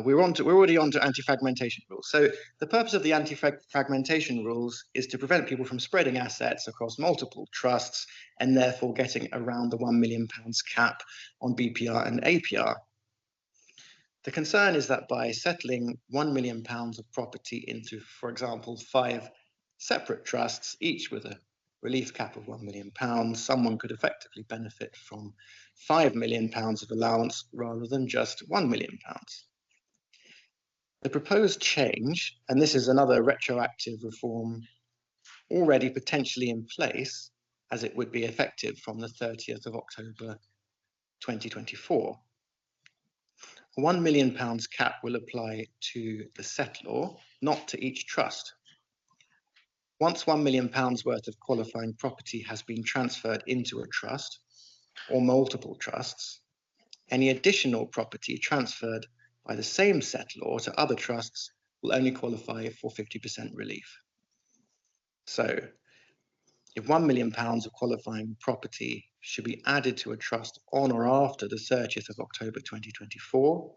we're already on to anti-fragmentation rules. So the purpose of the anti-fragmentation rules is to prevent people from spreading assets across multiple trusts and therefore getting around the £1 million cap on BPR and APR. The concern is that by settling £1 million of property into, for example, 5 separate trusts, each with a relief cap of £1 million, someone could effectively benefit from £5 million of allowance rather than just £1 million. The proposed change, and this is another retroactive reform already potentially in place, as it would be effective from the 30th of October 2024. A £1 million cap will apply to the settlor, not to each trust. Once £1 million worth of qualifying property has been transferred into a trust or multiple trusts, any additional property transferred by the same settlor to other trusts will only qualify for 50% relief. So, if £1 million of qualifying property should be added to a trust on or after the 30th of October 2024,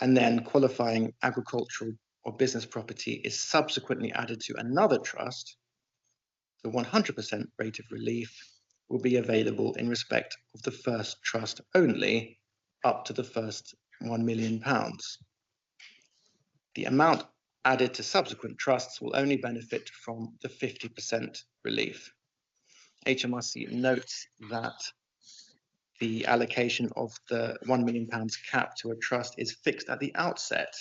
and then qualifying agricultural or business property is subsequently added to another trust, the 100% rate of relief will be available in respect of the first trust only, up to the first £1 million. The amount added to subsequent trusts will only benefit from the 50% relief. HMRC notes that the allocation of the £1 million cap to a trust is fixed at the outset.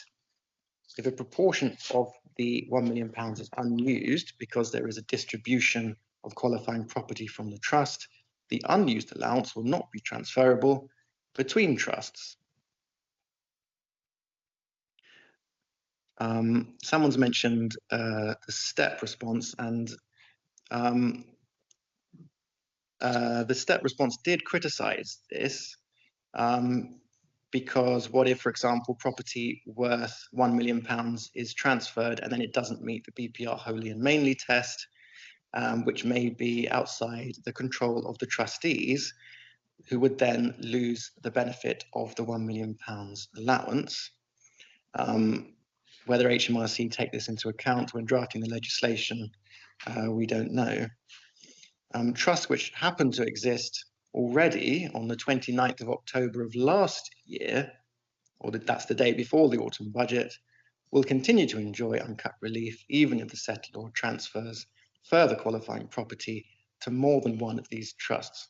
If a proportion of the £1 million is unused because there is a distribution of qualifying property from the trust, the unused allowance will not be transferable between trusts. Someone's mentioned the STEP response, and the STEP response did criticize this because what if, for example, property worth £1 million is transferred and then it doesn't meet the BPR wholly and mainly test, which may be outside the control of the trustees, who would then lose the benefit of the £1 million allowance. Whether HMRC take this into account when drafting the legislation, we don't know. Trusts which happen to exist already on the 29th of October of last year, or that's the day before the autumn budget, will continue to enjoy uncut relief even if the settlor transfers further qualifying property to more than one of these trusts.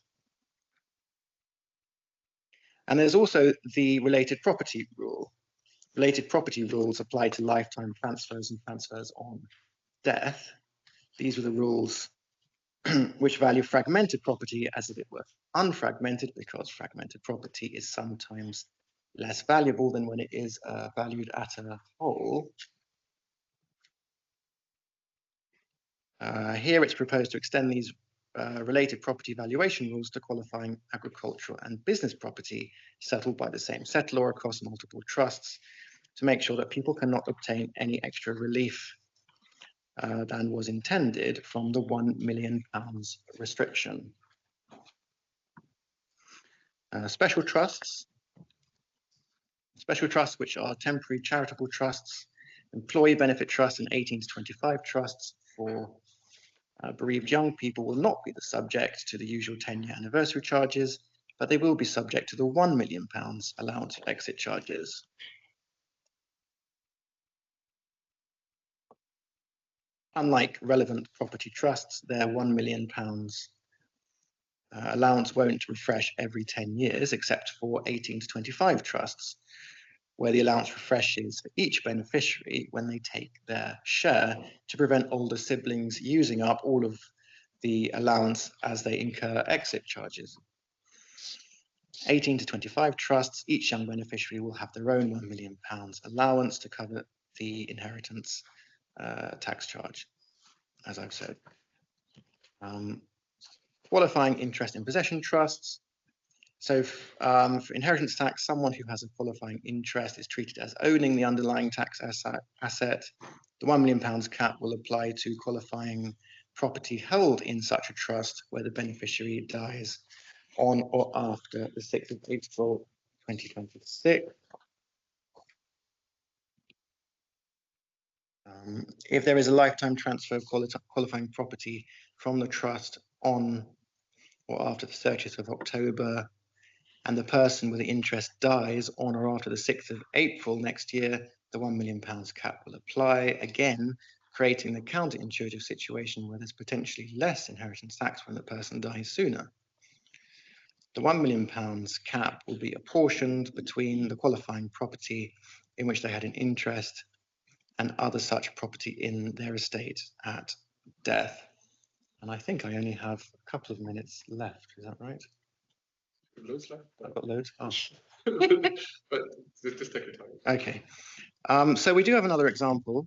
And there's also the related property rule. Related property rules apply to lifetime transfers and transfers on death. These were the rules which value fragmented property as if it were unfragmented, because fragmented property is sometimes less valuable than when it is valued at a whole. Here it's proposed to extend these related property valuation rules to qualifying agricultural and business property settled by the same settlor across multiple trusts, to make sure that people cannot obtain any extra relief than was intended from the £1 million restriction. Special trusts, which are temporary charitable trusts, employee benefit trusts, and 18 to 25 trusts for bereaved young people, will not be the subject to the usual 10-year anniversary charges, but they will be subject to the £1 million allowance for exit charges. Unlike relevant property trusts, their £1 million allowance won't refresh every 10 years, except for 18 to 25 trusts, where the allowance refreshes for each beneficiary when they take their share, to prevent older siblings using up all of the allowance as they incur exit charges. 18 to 25 trusts, each young beneficiary will have their own £1 million allowance to cover the inheritance tax charge, as I've said. Qualifying interest in possession trusts. So for inheritance tax, someone who has a qualifying interest is treated as owning the underlying tax asset. The £1 million cap will apply to qualifying property held in such a trust where the beneficiary dies on or after the 6th of April 2026. If there is a lifetime transfer of qualifying property from the trust on or after the 30th of October, and the person with the interest dies on or after the 6th of April next year, the £1 million cap will apply, again creating the counterintuitive situation where there's potentially less inheritance tax when the person dies sooner. The £1 million cap will be apportioned between the qualifying property in which they had an interest and other such property in their estate at death. And I think I only have a couple of minutes left, is that right? Loads left. I've got loads. Oh. But just take your time. Okay. So we do have another example.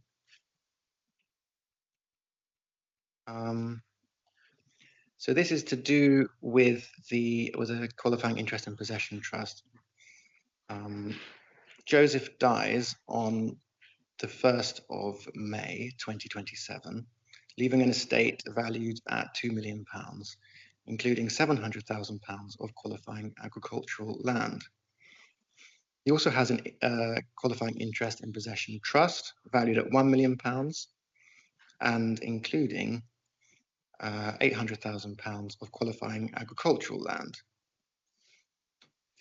So this is to do with a qualifying interest in possession trust. Joseph dies on the 1st of May 2027, leaving an estate valued at £2 million, including £700,000 of qualifying agricultural land. He also has a qualifying interest in possession trust valued at £1 million and including £800,000 of qualifying agricultural land.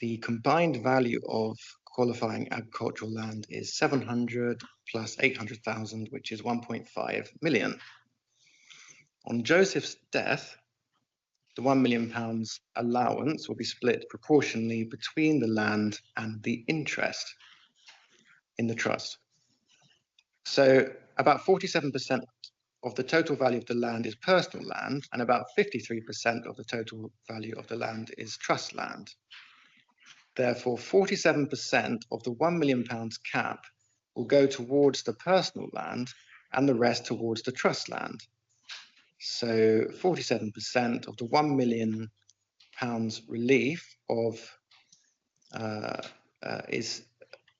The combined value of qualifying agricultural land is 700 plus 800,000, which is 1.5 million. On Joseph's death, the £1 million allowance will be split proportionally between the land and the interest in the trust. So about 47% of the total value of the land is personal land, and about 53% of the total value of the land is trust land. Therefore, 47% of the £1 million cap will go towards the personal land and the rest towards the trust land. So 47% of the £1 million relief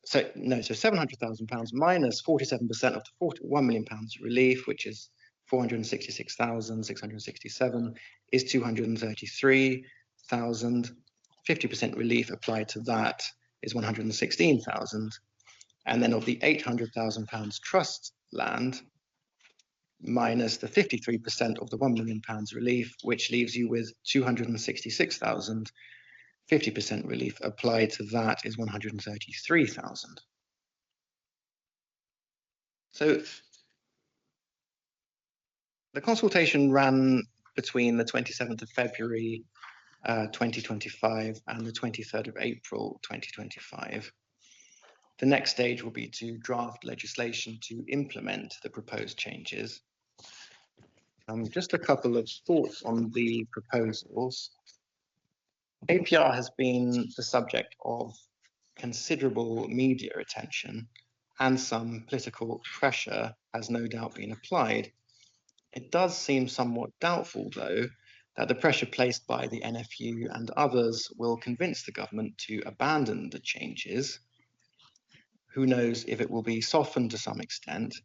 so £700,000 minus 47% of the £1 million relief, which is 466,667, is 233,000. 50% relief applied to that is 116,000. And then of the £800,000 trust land, minus the 53% of the £1 million relief, which leaves you with 266,000. 50% relief applied to that is 133,000. So the consultation ran between the 27th of February 2025 and the 23rd of April 2025. The next stage will be to draft legislation to implement the proposed changes. Just a couple of thoughts on the proposals. APR has been the subject of considerable media attention, and some political pressure has no doubt been applied. It does seem somewhat doubtful, though, that the pressure placed by the NFU and others will convince the government to abandon the changes. Who knows if it will be softened to some extent.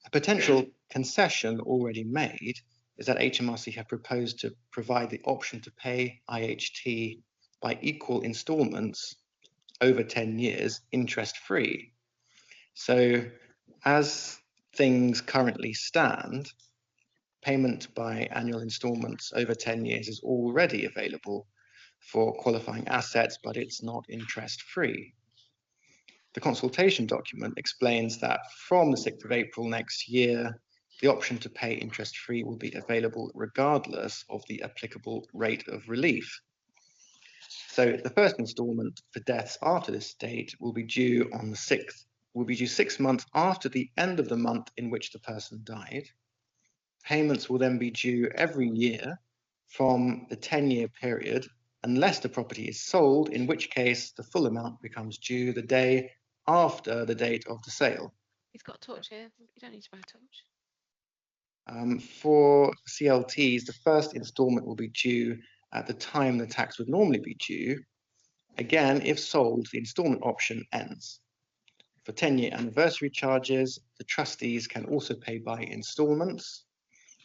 A potential concession already made is that HMRC have proposed to provide the option to pay IHT by equal instalments over 10 years, interest-free. So as things currently stand, payment by annual instalments over 10 years is already available for qualifying assets, but it's not interest-free. The consultation document explains that from the 6th of April next year, the option to pay interest-free will be available regardless of the applicable rate of relief. So the first instalment for deaths after this date will be due on the 6th, will be due 6 months after the end of the month in which the person died. Payments will then be due every year from the 10-year period, unless the property is sold, in which case the full amount becomes due the day after the date of the sale. He's got a torch here. You don't need to buy a torch. For CLTs, the first instalment will be due at the time the tax would normally be due. Again, if sold, the instalment option ends. For 10-year anniversary charges, the trustees can also pay by instalments,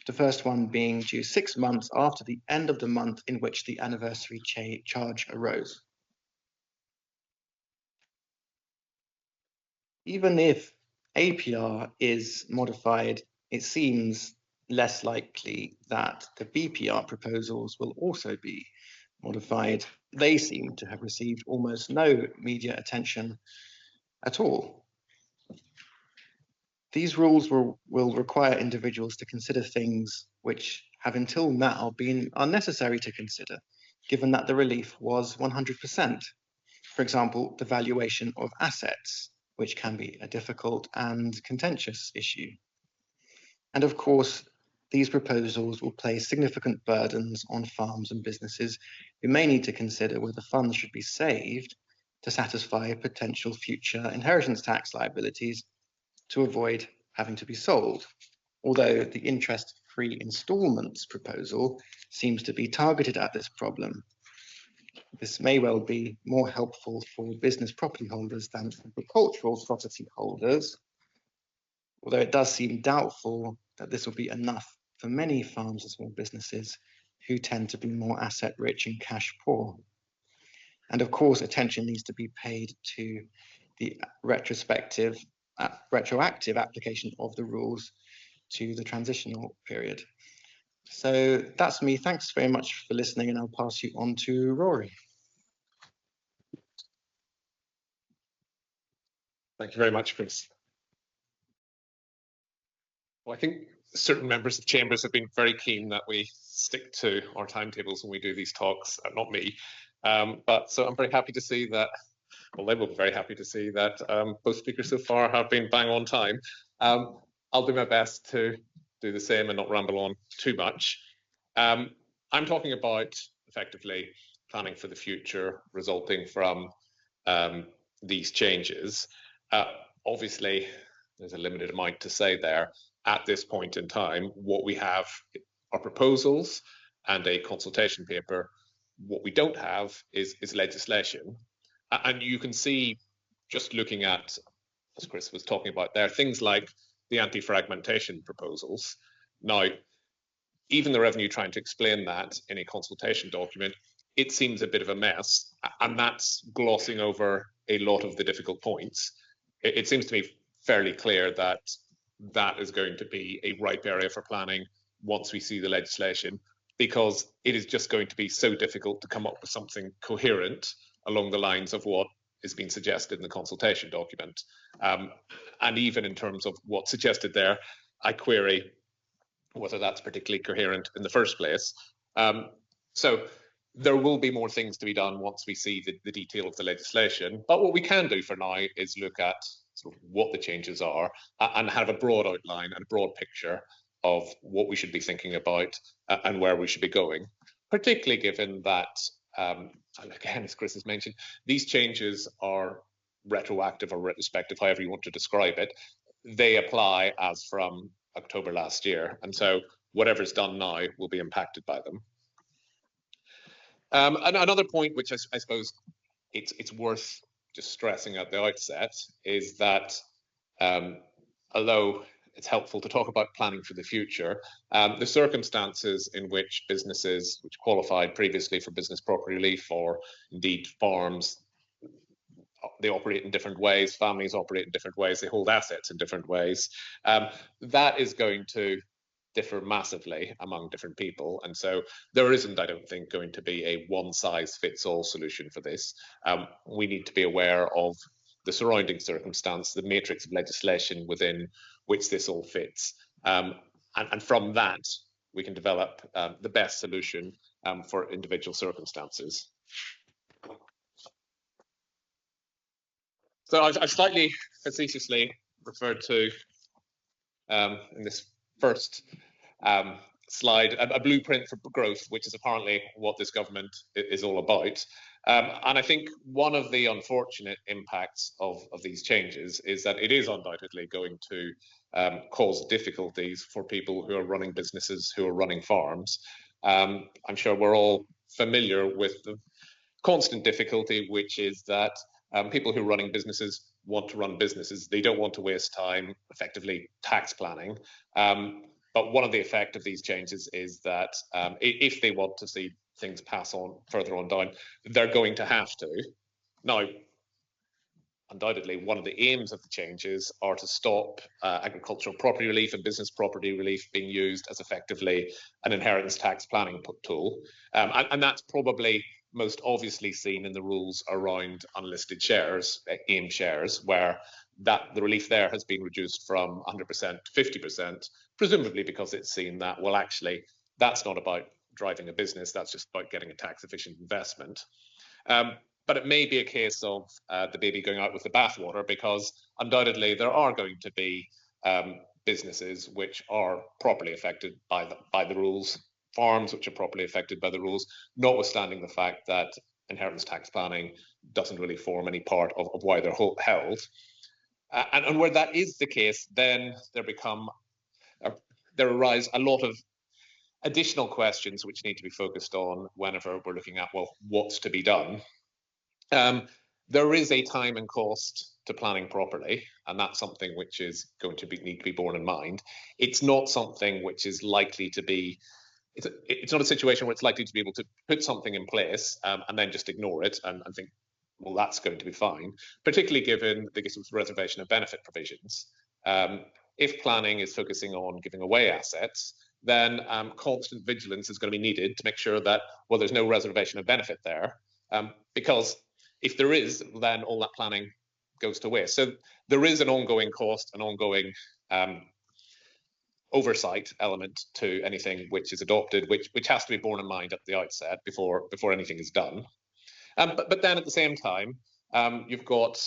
the first one being due 6 months after the end of the month in which the anniversary charge arose. Even if APR is modified, it seems less likely that the BPR proposals will also be modified. They seem to have received almost no media attention at all. These rules will require individuals to consider things which have until now been unnecessary to consider, given that the relief was 100%. For example, the valuation of assets, which can be a difficult and contentious issue. And of course, these proposals will place significant burdens on farms and businesses who may need to consider whether funds should be saved to satisfy potential future inheritance tax liabilities to avoid having to be sold. Although the interest-free instalments proposal seems to be targeted at this problem, this may well be more helpful for business property holders than agricultural property holders, although it does seem doubtful that this will be enough for many farms and small businesses who tend to be more asset rich and cash poor. And of course, attention needs to be paid to the retroactive application of the rules to the transitional period. So that's me. Thanks very much for listening, and I'll pass you on to Rory. Thank you very much, Chris. Well, I think certain members of chambers have been very keen that we stick to our timetables when we do these talks. Not me, but so I'm very happy to see that. Well, they will be very happy to see that both speakers so far have been bang on time. I'll do my best to do the same and not ramble on too much. I'm talking about effectively planning for the future resulting from these changes. Obviously, there's a limited amount to say there at this point in time. What we have are proposals and a consultation paper. What we don't have is legislation. And you can see, just looking at, as Chris was talking about there, things like the anti-fragmentation proposals. Now, even the revenue trying to explain that in a consultation document, it seems a bit of a mess, and that's glossing over a lot of the difficult points. It seems to me fairly clear that that is going to be a ripe area for planning once we see the legislation, because it is just going to be so difficult to come up with something coherent along the lines of what is being suggested in the consultation document. And even in terms of what's suggested there, I query whether that's particularly coherent in the first place. So there will be more things to be done once we see the detail of the legislation. But what we can do for now is look at sort of what the changes are and have a broad outline and a broad picture of what we should be thinking about and where we should be going, particularly given that, and again, as Chris has mentioned, these changes are retroactive or retrospective, however you want to describe it. They apply as from October last year, and so whatever's done now will be impacted by them. And another point, which I suppose it's worth just stressing at the outset, is that although it's helpful to talk about planning for the future, the circumstances in which businesses which qualified previously for business property relief, or indeed farms, they operate in different ways, families operate in different ways, they hold assets in different ways. That is going to differ massively among different people. And so there isn't, I don't think, going to be a one-size-fits-all solution for this. We need to be aware of the surrounding circumstance, the matrix of legislation within which this all fits. And from that, we can develop the best solution for individual circumstances. So I've slightly facetiously referred to, in this first slide, a blueprint for growth, which is apparently what this government is all about. And I think one of the unfortunate impacts of these changes is that it is undoubtedly going to cause difficulties for people who are running businesses, who are running farms. I'm sure we're all familiar with the constant difficulty, which is that people who are running businesses want to run businesses. They don't want to waste time effectively tax planning. But one of the effect of these changes is that if they want to see things pass on further on down, they're going to have to. Now, undoubtedly, one of the aims of the changes are to stop agricultural property relief and business property relief being used as effectively an inheritance tax planning tool. And that's probably most obviously seen in the rules around unlisted shares, AIM shares, where the relief there has been reduced from 100% to 50%, presumably because it's seen that, well, actually, that's not about driving a business, that's just about getting a tax-efficient investment. But it may be a case of the baby going out with the bathwater, because undoubtedly there are going to be businesses which are properly affected by the rules, farms which are properly affected by the rules, notwithstanding the fact that inheritance tax planning doesn't really form any part of why they're held. And where that is the case, then there arise a lot of additional questions which need to be focused on whenever we're looking at, well, what's to be done. There is a time and cost to planning properly, and that's something which is going to need to be borne in mind. It's not something which is likely to be, it's not a situation where it's likely to be able to put something in place and then just ignore it and think, well, that's going to be fine, particularly given the reservation of benefit provisions. If planning is focusing on giving away assets, then constant vigilance is going to be needed to make sure that, well, there's no reservation of benefit there, because if there is, then all that planning goes to waste. So there is an ongoing cost, an ongoing oversight element to anything which is adopted, which has to be borne in mind at the outset before anything is done. But then at the same time, you've got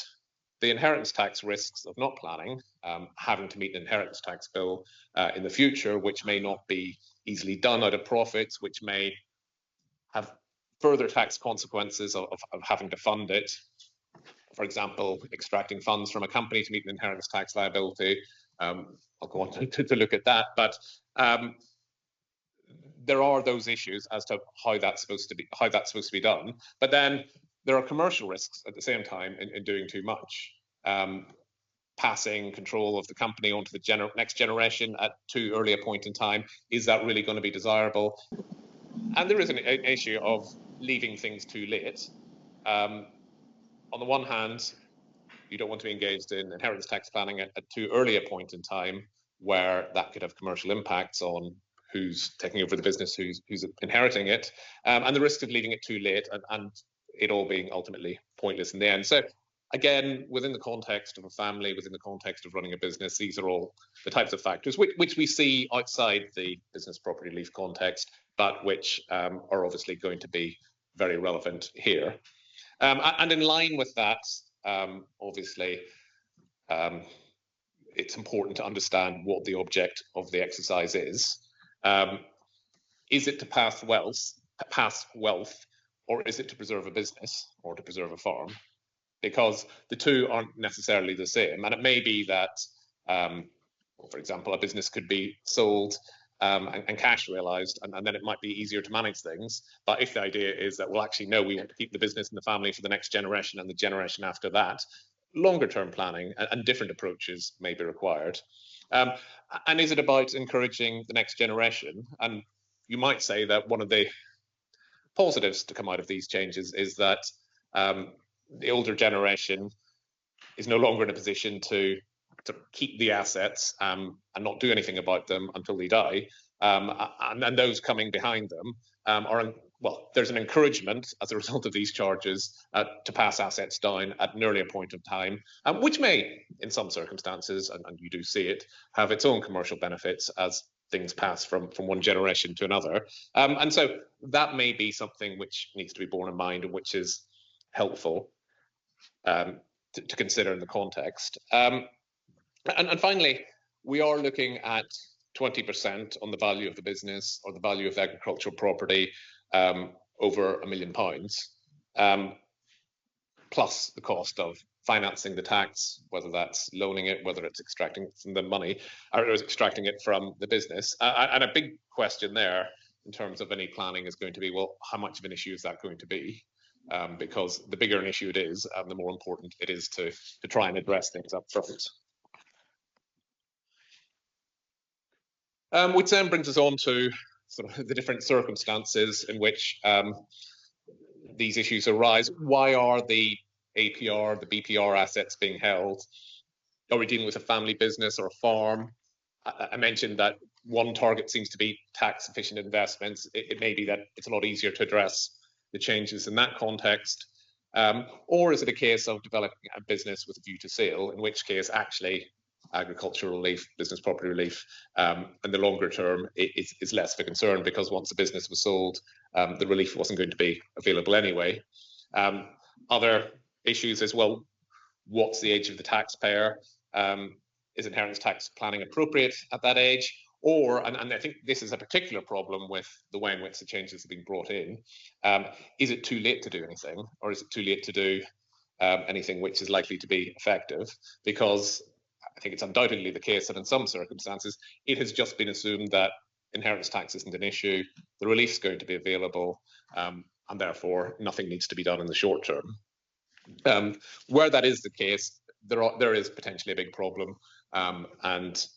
the inheritance tax risks of not planning, having to meet an inheritance tax bill in the future, which may not be easily done out of profits, which may have further tax consequences of having to fund it. For example, extracting funds from a company to meet an inheritance tax liability. I'll go on to look at that, but there are those issues as to how that's supposed to be done. But then there are commercial risks at the same time in doing too much. Passing control of the company onto the next generation at too early a point in time, is that really going to be desirable? And there is an issue of leaving things too late. On the one hand, you don't want to be engaged in inheritance tax planning at too early a point in time, where that could have commercial impacts on who's taking over the business, who's inheriting it, and the risk of leaving it too late and it all being ultimately pointless in the end. So again, within the context of a family, within the context of running a business, these are all the types of factors which we see outside the business property relief context, but which are obviously going to be very relevant here. And in line with that, obviously, it's important to understand what the object of the exercise is. Is it to pass wealth, or is it to preserve a business or to preserve a farm? Because the two aren't necessarily the same. And it may be that, for example, a business could be sold and cash realized, and then it might be easier to manage things. But if the idea is that, well, actually, no, we want to keep the business in the family for the next generation and the generation after that, longer term planning and different approaches may be required. And is it about encouraging the next generation? And you might say that one of the positives to come out of these changes is that the older generation is no longer in a position to keep the assets and not do anything about them until they die. And those coming behind them well, there's an encouragement as a result of these charges to pass assets down at an earlier point of time, which may, in some circumstances, and you do see it, have its own commercial benefits as things pass from one generation to another. And so that may be something which needs to be borne in mind and which is helpful to consider in the context. And finally, we are looking at 20% on the value of the business or the value of agricultural property over £1 million, plus the cost of financing the tax, whether that's loaning it, whether it's extracting from the money, or extracting it from the business. And a big question there in terms of any planning is going to be, well, how much of an issue is that going to be? Because the bigger an issue it is, the more important it is to try and address things up front. Which then brings us on to sort of the different circumstances in which these issues arise. Why are the APR, the BPR assets being held? Are we dealing with a family business or a farm? I mentioned that one target seems to be tax efficient investments. It may be that it's a lot easier to address the changes in that context. Or is it a case of developing a business with a view to sale, in which case actually agricultural relief, business property relief, and the longer term is less of a concern, because once the business was sold, the relief wasn't going to be available anyway. Other issues as well, what's the age of the taxpayer? Is inheritance tax planning appropriate at that age? Or, and I think this is a particular problem with the way in which the changes have been brought in, is it too late to do anything? Or is it too late to do anything which is likely to be effective? Because I think it's undoubtedly the case that in some circumstances, it has just been assumed that inheritance tax isn't an issue, the relief's going to be available, and therefore nothing needs to be done in the short term. Where that is the case, there is potentially a big problem, and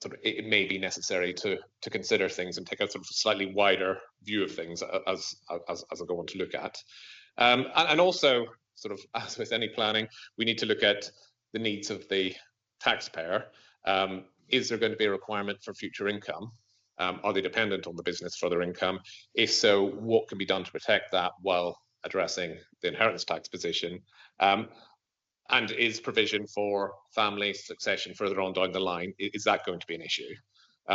sort of it may be necessary to consider things and take a sort of slightly wider view of things as I go on to look at. And also, sort of as with any planning, we need to look at the needs of the taxpayer. Is there going to be a requirement for future income? Are they dependent on the business for their income? If so, what can be done to protect that while addressing the inheritance tax position? And is provision for family succession further on down the line, is that going to be an issue?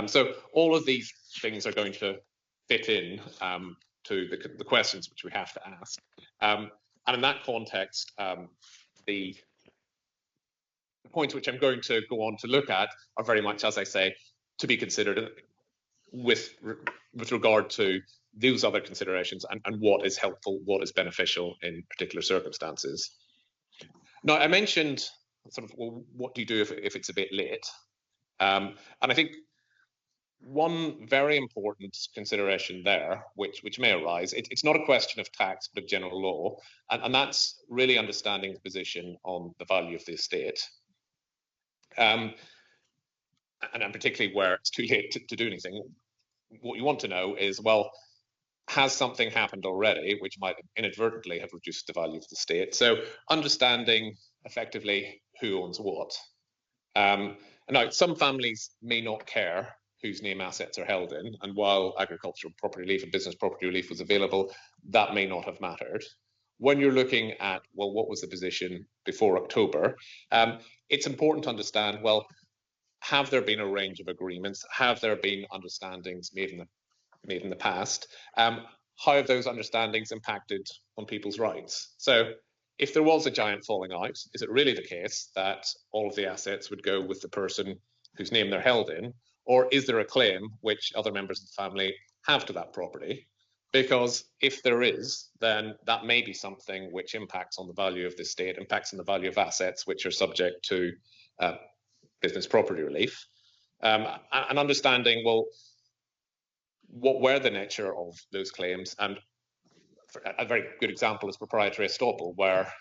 So all of these things are going to fit in to the questions which we have to ask. And in that context, the points which I'm going to go on to look at are very much, as I say, to be considered with regard to those other considerations and what is helpful, what is beneficial in particular circumstances. Now, I mentioned sort of, well, what do you do if it's a bit late? And I think one very important consideration there, which may arise, it's not a question of tax, but of general law, and that's really understanding the position on the value of the estate. And particularly where it's too late to do anything, what you want to know is, well, has something happened already which might inadvertently have reduced the value of the estate? So understanding effectively who owns what. Now, some families may not care whose name assets are held in, and while agricultural property relief and business property relief was available, that may not have mattered. When you're looking at, well, what was the position before October, it's important to understand, well, have there been a range of agreements? Have there been understandings made in the past? How have those understandings impacted on people's rights? So if there was a giant falling out, is it really the case that all of the assets would go with the person whose name they're held in? Or is there a claim which other members of the family have to that property? Because if there is, then that may be something which impacts on the value of the estate, impacts on the value of assets which are subject to business property relief. And understanding, well, what were the nature of those claims? And a very good example is proprietary estoppel, where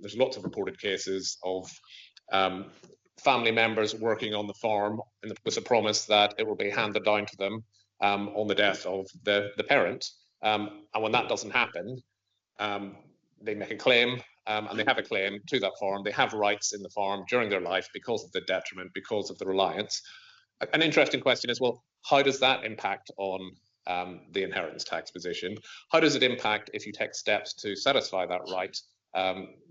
there's lots of reported cases of family members working on the farm with a promise that it will be handed down to them on the death of the parent. And when that doesn't happen, they make a claim, and they have a claim to that farm. They have rights in the farm during their life because of the detriment, because of the reliance. An interesting question is, well, how does that impact on the inheritance tax position? How does it impact if you take steps to satisfy that right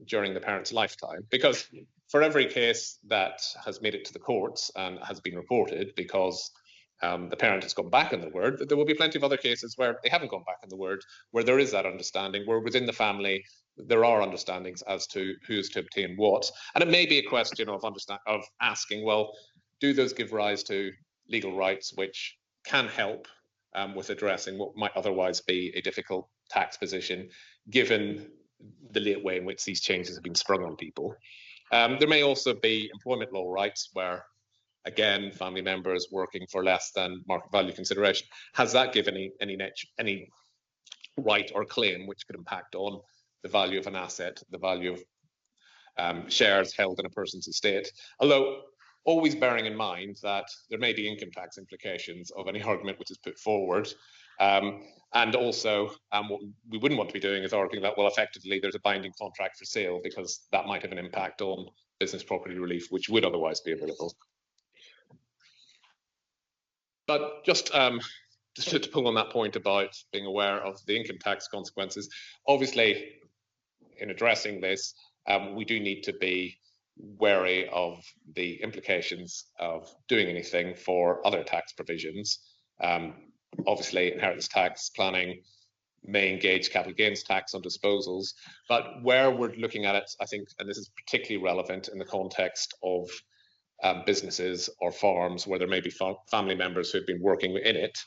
during the parent's lifetime? Because for every case that has made it to the courts and has been reported because the parent has gone back on the word, there will be plenty of other cases where they haven't gone back on the word, where there is that understanding, where within the family there are understandings as to who's to obtain what. And it may be a question of asking, well, do those give rise to legal rights which can help with addressing what might otherwise be a difficult tax position, given the late way in which these changes have been sprung on people? There may also be employment law rights where, again, family members working for less than market value consideration. Has that given any right or claim which could impact on the value of an asset, the value of shares held in a person's estate? Although always bearing in mind that there may be income tax implications of any argument which is put forward. And also, what we wouldn't want to be doing is arguing that, well, effectively, there's a binding contract for sale, because that might have an impact on business property relief, which would otherwise be available. But just to pull on that point about being aware of the income tax consequences, obviously, in addressing this, we do need to be wary of the implications of doing anything for other tax provisions. Obviously, inheritance tax planning may engage capital gains tax on disposals, but where we're looking at it, I think, and this is particularly relevant in the context of businesses or farms where there may be family members who have been working in it,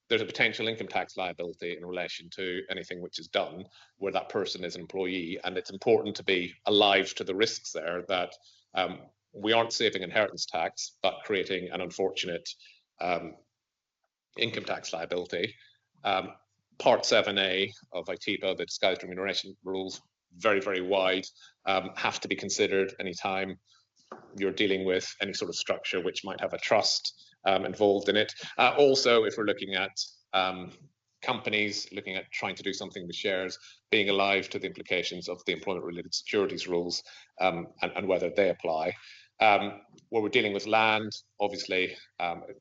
there's a potential income tax liability in relation to anything which is done where that person is an employee. And it's important to be alive to the risks there, that we aren't saving inheritance tax, but creating an unfortunate income tax liability. Part 7A of ITIPA, the disguised remuneration rules, very, very wide, have to be considered anytime you're dealing with any sort of structure which might have a trust involved in it. Also, if we're looking at companies looking at trying to do something with shares, being alive to the implications of the employment-related securities rules and whether they apply. Where we're dealing with land, obviously,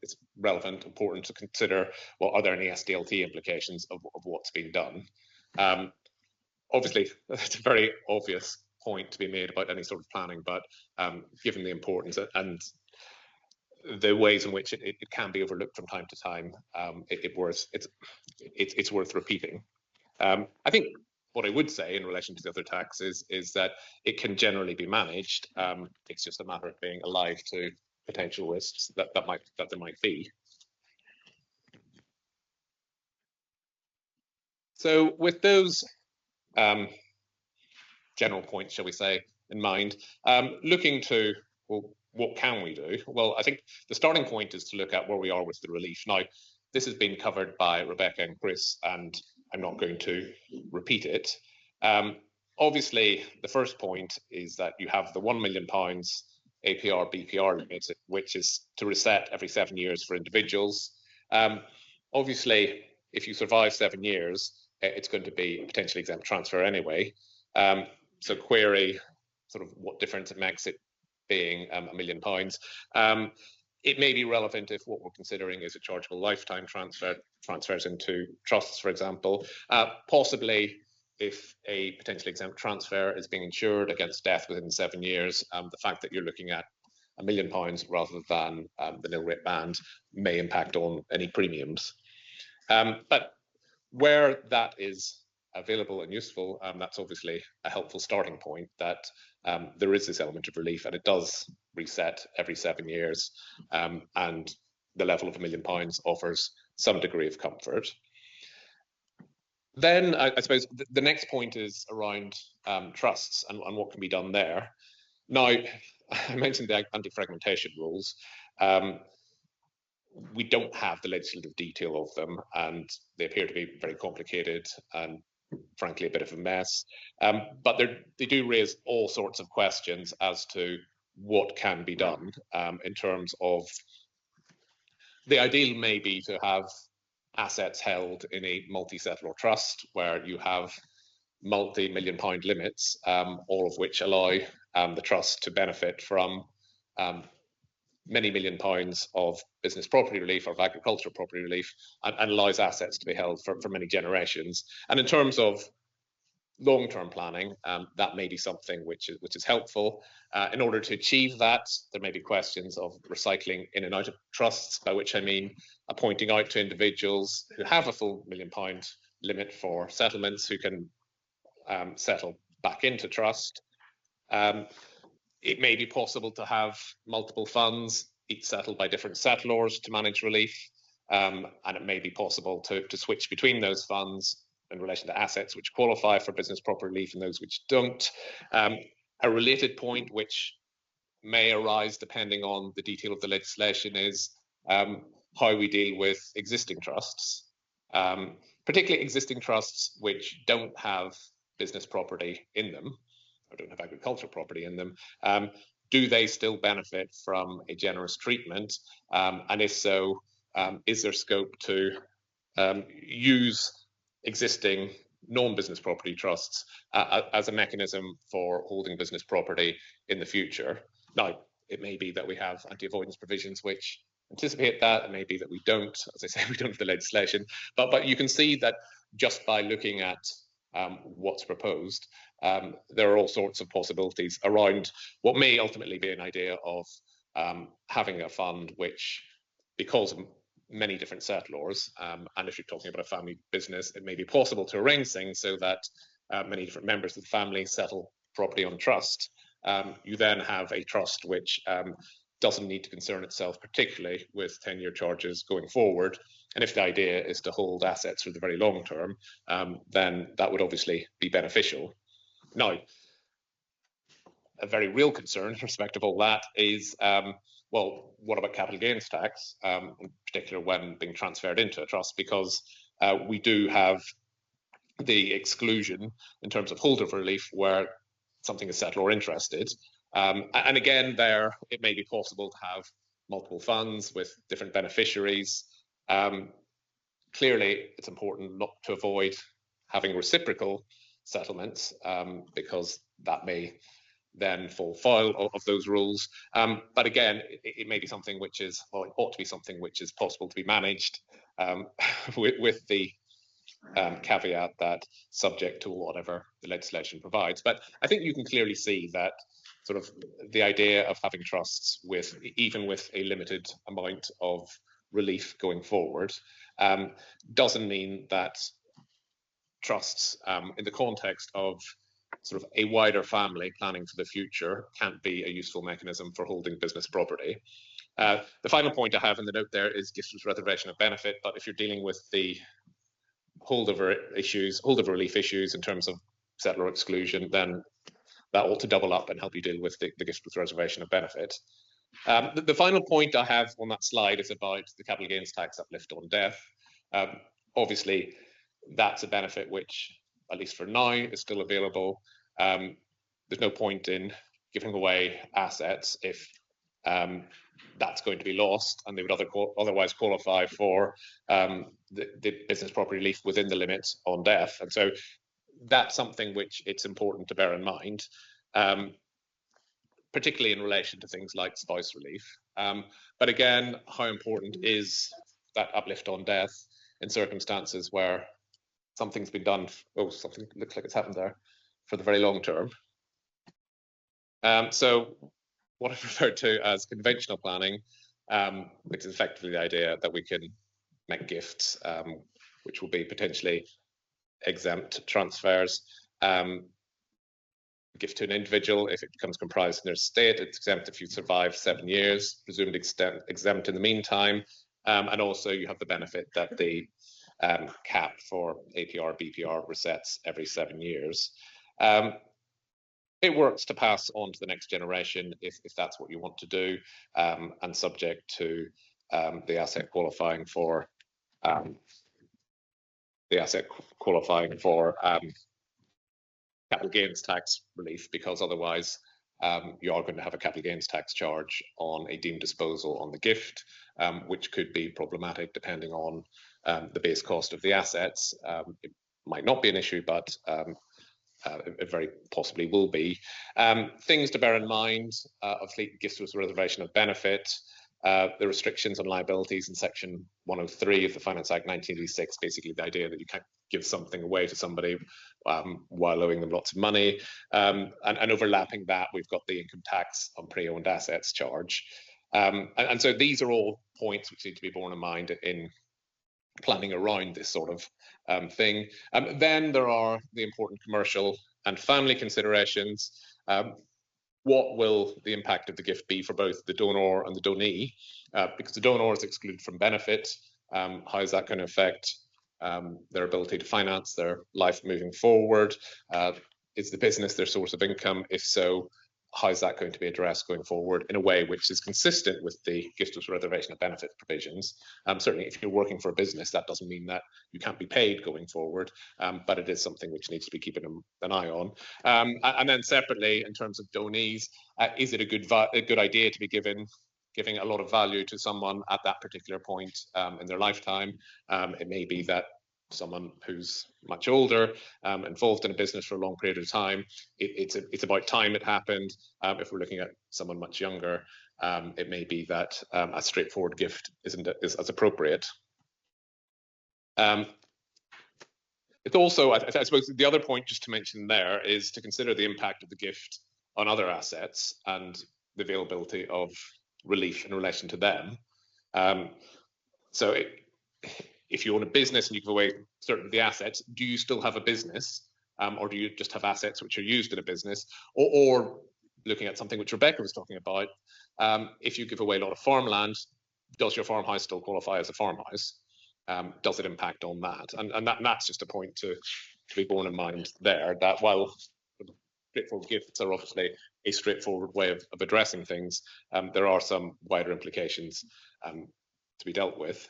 it's relevant, important to consider, well, are there any SDLT implications of what's being done? Obviously, it's a very obvious point to be made about any sort of planning, but given the importance, and the ways in which it can be overlooked from time to time, it's worth repeating. I think what I would say in relation to the other taxes is that it can generally be managed. It's just a matter of being alive to potential risks that there might be. So with those general points, shall we say, in mind, looking to, well, what can we do? Well, I think the starting point is to look at where we are with the relief. Now, this has been covered by Rebecca and Chris, and I'm not going to repeat it. Obviously, the first point is that you have the £1 million APR BPR limit, which is to reset every 7 years for individuals. Obviously, if you survive 7 years, it's going to be a potentially exempt transfer anyway. So query sort of what difference it makes it being £1 million. It may be relevant if what we're considering is a chargeable lifetime transfers into trusts, for example. Possibly if a potentially exempt transfer is being insured against death within 7 years, the fact that you're looking at £1 million rather than the nil rate band may impact on any premiums. But where that is available and useful, that's obviously a helpful starting point, that there is this element of relief, and it does reset every 7 years, and the level of £1 million offers some degree of comfort. Then I suppose the next point is around trusts and what can be done there. Now, I mentioned the anti-fragmentation rules. We don't have the legislative detail of them, and they appear to be very complicated and frankly a bit of a mess. But they do raise all sorts of questions as to what can be done in terms of the ideal may be to have assets held in a multi-settlor trust where you have multi-million pound limits, all of which allow the trust to benefit from many £million of business property relief or of agricultural property relief, and allows assets to be held for many generations. And in terms of long-term planning, that may be something which is helpful. In order to achieve that, there may be questions of recycling in and out of trusts, by which I mean pointing out to individuals who have a full £1 million limit for settlements who can settle back into trust. It may be possible to have multiple funds, each settled by different settlors to manage relief, and it may be possible to switch between those funds in relation to assets which qualify for business property relief and those which don't. A related point which may arise depending on the detail of the legislation is how we deal with existing trusts, particularly existing trusts which don't have business property in them, or don't have agricultural property in them. Do they still benefit from a generous treatment? And if so, is there scope to use existing non-business property trusts as a mechanism for holding business property in the future? Now, it may be that we have anti-avoidance provisions which anticipate that. It may be that we don't. As I say, we don't have the legislation. But you can see that just by looking at what's proposed, there are all sorts of possibilities around what may ultimately be an idea of having a fund which, because of many different settlors, and if you're talking about a family business, it may be possible to arrange things so that many different members of the family settle property on trust. You then have a trust which doesn't need to concern itself particularly with 10-year charges going forward. And if the idea is to hold assets for the very long term, then that would obviously be beneficial. Now, a very real concern in respect of all that is, well, what about capital gains tax, in particular when being transferred into a trust? Because we do have the exclusion in terms of holder relief where something is settled or interested. And again, there, it may be possible to have multiple funds with different beneficiaries. Clearly, it's important not to avoid having reciprocal settlements, because that may then fall foul of those rules. But again, it may be something which is, or it ought to be something which is possible to be managed with the caveat that subject to whatever the legislation provides. But I think you can clearly see that sort of the idea of having trusts with, even with a limited amount of relief going forward, doesn't mean that trusts in the context of sort of a wider family planning for the future can't be a useful mechanism for holding business property. The final point I have in the note there is gifts with reservation of benefit, but if you're dealing with the holdover relief issues in terms of settlor exclusion, then that ought to double up and help you deal with the gifts with reservation of benefit. The final point I have on that slide is about the capital gains tax uplift on death. Obviously, that's a benefit which, at least for now, is still available. There's no point in giving away assets if that's going to be lost, and they would otherwise qualify for the business property relief within the limits on death. And so that's something which it's important to bear in mind, particularly in relation to things like spouse relief. But again, how important is that uplift on death in circumstances where something's been done, something looks like it's happened there, for the very long term. So what I've referred to as conventional planning, which is effectively the idea that we can make gifts, which will be potentially exempt transfers. Gift to an individual, if it becomes comprised in their estate, it's exempt if you survive 7 years, presumably exempt in the meantime. And also you have the benefit that the cap for APR, BPR resets every 7 years. It works to pass on to the next generation if that's what you want to do, and subject to the asset qualifying for capital gains tax relief, because otherwise you are going to have a capital gains tax charge on a deemed disposal on the gift, which could be problematic depending on the base cost of the assets. It might not be an issue, but it very possibly will be. Things to bear in mind, obviously gifts with reservation of benefit, the restrictions on liabilities in section 103 of the Finance Act 1986, basically the idea that you can't give something away to somebody while owing them lots of money. And overlapping that, we've got the income tax on pre-owned assets charge. And so these are all points which need to be borne in mind in planning around this sort of thing. Then there are the important commercial and family considerations. What will the impact of the gift be for both the donor and the donee? Because the donor is excluded from benefit, how is that going to affect their ability to finance their life moving forward? Is the business their source of income? If so, how is that going to be addressed going forward in a way which is consistent with the gift with reservation of benefit provisions? Certainly, if you're working for a business, that doesn't mean that you can't be paid going forward, but it is something which needs to be keeping an eye on. And then separately, in terms of donees, is it a good idea to be giving a lot of value to someone at that particular point in their lifetime? It may be that someone who's much older, involved in a business for a long period of time, it's about time it happened. If we're looking at someone much younger, it may be that a straightforward gift isn't as appropriate. It's also, I suppose, the other point just to mention there is to consider the impact of the gift on other assets and the availability of relief in relation to them. If you own a business and you give away certain of the assets, do you still have a business, or do you just have assets which are used in a business? Or looking at something which Rebecca was talking about, if you give away a lot of farmland, does your farmhouse still qualify as a farmhouse? Does it impact on that? And that's just a point to be borne in mind there, that while straightforward gifts are obviously a straightforward way of addressing things, there are some wider implications to be dealt with.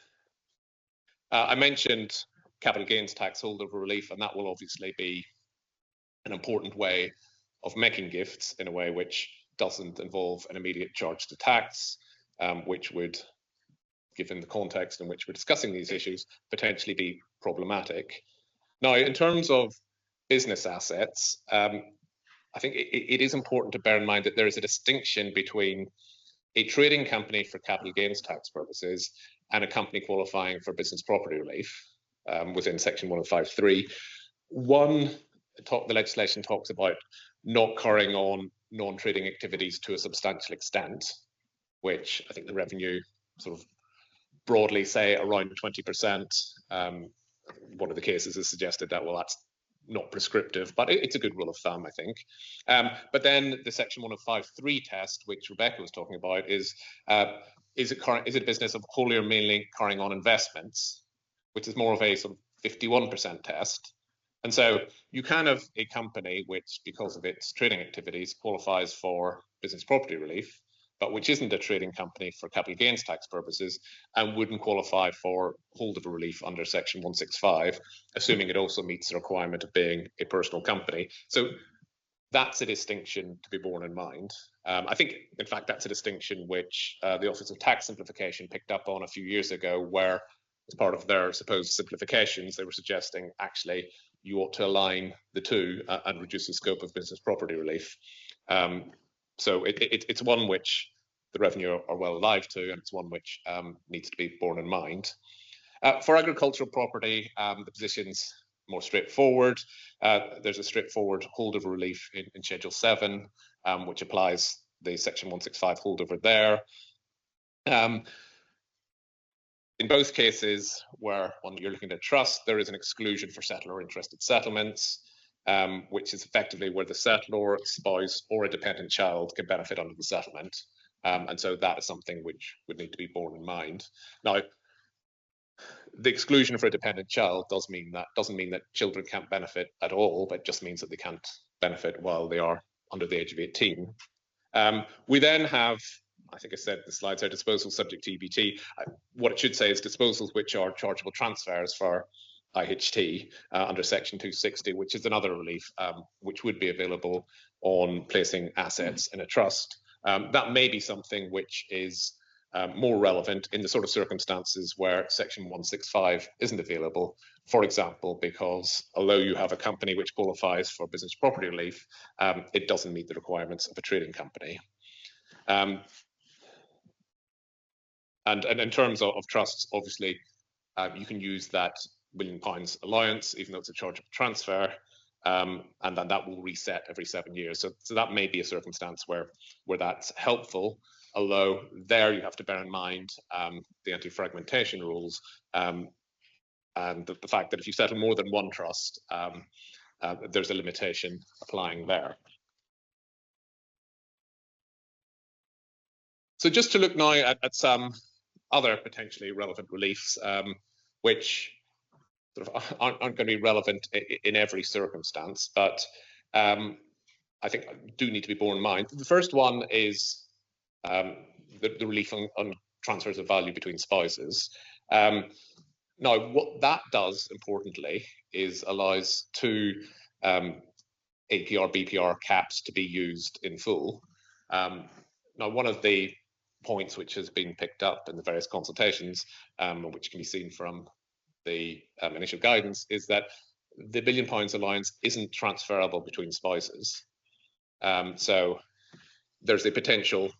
I mentioned capital gains tax holdover relief, and that will obviously be an important way of making gifts in a way which doesn't involve an immediate charge to tax, which would, given the context in which we're discussing these issues, potentially be problematic. Now, in terms of business assets, I think it is important to bear in mind that there is a distinction between a trading company for capital gains tax purposes and a company qualifying for business property relief within section 105.3. The legislation talks about not carrying on non-trading activities to a substantial extent, which I think the revenue sort of broadly say around 20%. One of the cases has suggested that, well, that's not prescriptive, but it's a good rule of thumb, I think. But then the section 105.3 test, which Rebecca was talking about, is it a business of wholly or mainly carrying on investments, which is more of a sort of 51% test. And so you can have a company which, because of its trading activities, qualifies for business property relief, but which isn't a trading company for capital gains tax purposes and wouldn't qualify for holdover relief under section 165, assuming it also meets the requirement of being a personal company. So that's a distinction to be borne in mind. I think, in fact, that's a distinction which the Office of Tax Simplification picked up on a few years ago, where as part of their supposed simplifications, they were suggesting actually you ought to align the two and reduce the scope of business property relief. So it's one which the revenue are well alive to, and it's one which needs to be borne in mind. For agricultural property, the position's more straightforward. There's a straightforward holdover relief in Schedule 7, which applies the Section 165 holdover there. In both cases where you're looking at trust, there is an exclusion for settlor interested settlements, which is effectively where the settlor, spouse, or a dependent child can benefit under the settlement. And so that is something which would need to be borne in mind. Now, the exclusion for a dependent child doesn't mean that children can't benefit at all, but it just means that they can't benefit while they are under the age of 18. We then have, I think I said the slides are disposals subject to EBT. What it should say is disposals which are chargeable transfers for IHT under section 260, which is another relief which would be available on placing assets in a trust. That may be something which is more relevant in the sort of circumstances where section 165 isn't available. For example, because although you have a company which qualifies for business property relief, it doesn't meet the requirements of a trading company. And in terms of trusts, obviously, you can use that £1 million allowance, even though it's a chargeable transfer, and then that will reset every 7 years. So that may be a circumstance where that's helpful, although there you have to bear in mind the anti-fragmentation rules and the fact that if you settle more than one trust, there's a limitation applying there. So just to look now at some other potentially relevant reliefs, which sort of aren't going to be relevant in every circumstance, but I think do need to be borne in mind. The first one is the relief on transfers of value between spouses. Now, what that does, importantly, is allows two APR, BPR caps to be used in full. Now, one of the points which has been picked up in the various consultations, which can be seen from the initial guidance, is that the £1 billion allowance isn't transferable between spouses. So there's a potential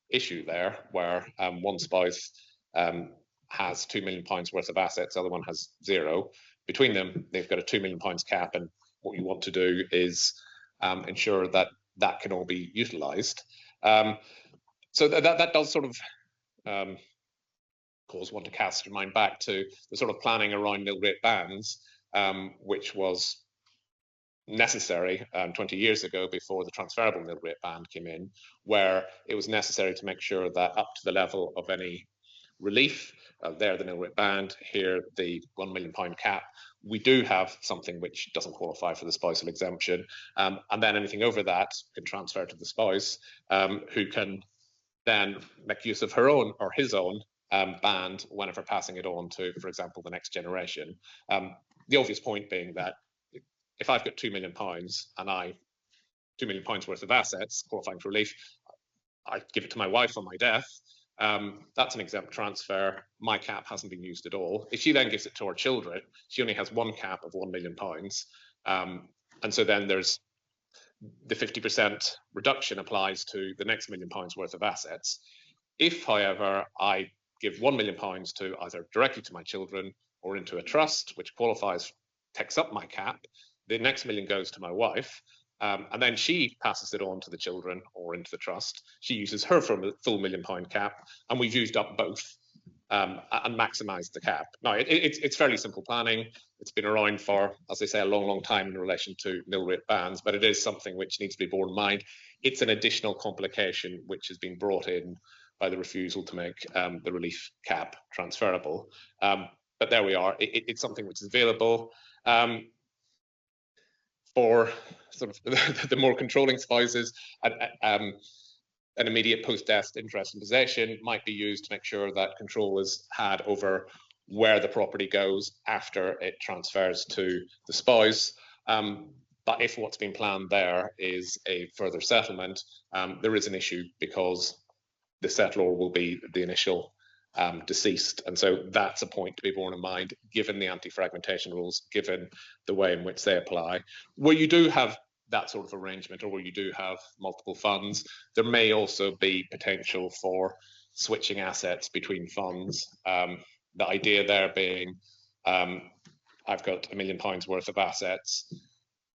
issue there where one spouse has £2 million worth of assets, the other one has 0. Between them, they've got a £2 million cap, and what you want to do is ensure that that can all be utilised. So that does sort of cause one to cast your mind back to the sort of planning around nil rate bands, which was necessary 20 years ago before the transferable nil rate band came in, where it was necessary to make sure that up to the level of any relief, there the nil rate band, here the £1 million cap, we do have something which doesn't qualify for the spousal exemption, and then anything over that can transfer to the spouse, who can then make use of her own or his own band whenever passing it on to, for example, the next generation. The obvious point being that if I've got £2 million and £2 million worth of assets qualifying for relief, I give it to my wife on my death. That's an exempt transfer. My cap hasn't been used at all. If she then gives it to her children, she only has one cap of £1 million. And so then there's the 50% reduction applies to the next £1 million worth of assets. If, however, I give £1 million to either directly to my children or into a trust, which qualifies, takes up my cap, the next million goes to my wife, And then she passes it on to the children or into the trust. She uses her full £1 million cap, and we've used up both and maximised the cap. Now, it's fairly simple planning. It's been around for, as I say, a long time in relation to nil rate bands, but it is something which needs to be borne in mind. It's an additional complication which has been brought in by the refusal to make the relief cap transferable. But there we are. It's something which is available. For sort of the more controlling spouses, an immediate post-death interest in possession might be used to make sure that control is had over where the property goes after it transfers to the spouse. But if what's been planned there is a further settlement, there is an issue because the settlor will be the initial deceased. And so that's a point to be borne in mind, given the anti-fragmentation rules, given the way in which they apply. Where you do have that sort of arrangement, or where you do have multiple funds, there may also be potential for switching assets between funds. The idea there being, I've got £1 million worth of assets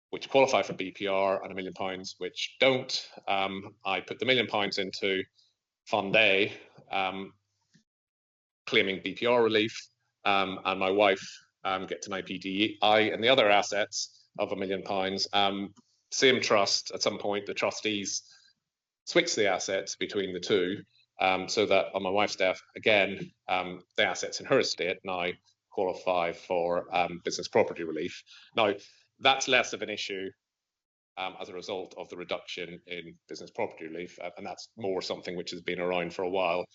which qualify for BPR and £1 million which don't. I put the £1 million into Fund A, claiming BPR relief, and my wife gets an IPDI and the other assets of £1 million. Same trust, at some point, the trustees switch the assets between the two, so that on my wife's death, again, the assets in her estate now qualify for business property relief. Now, that's less of an issue as a result of the reduction in business property relief, and that's more something which has been around for a while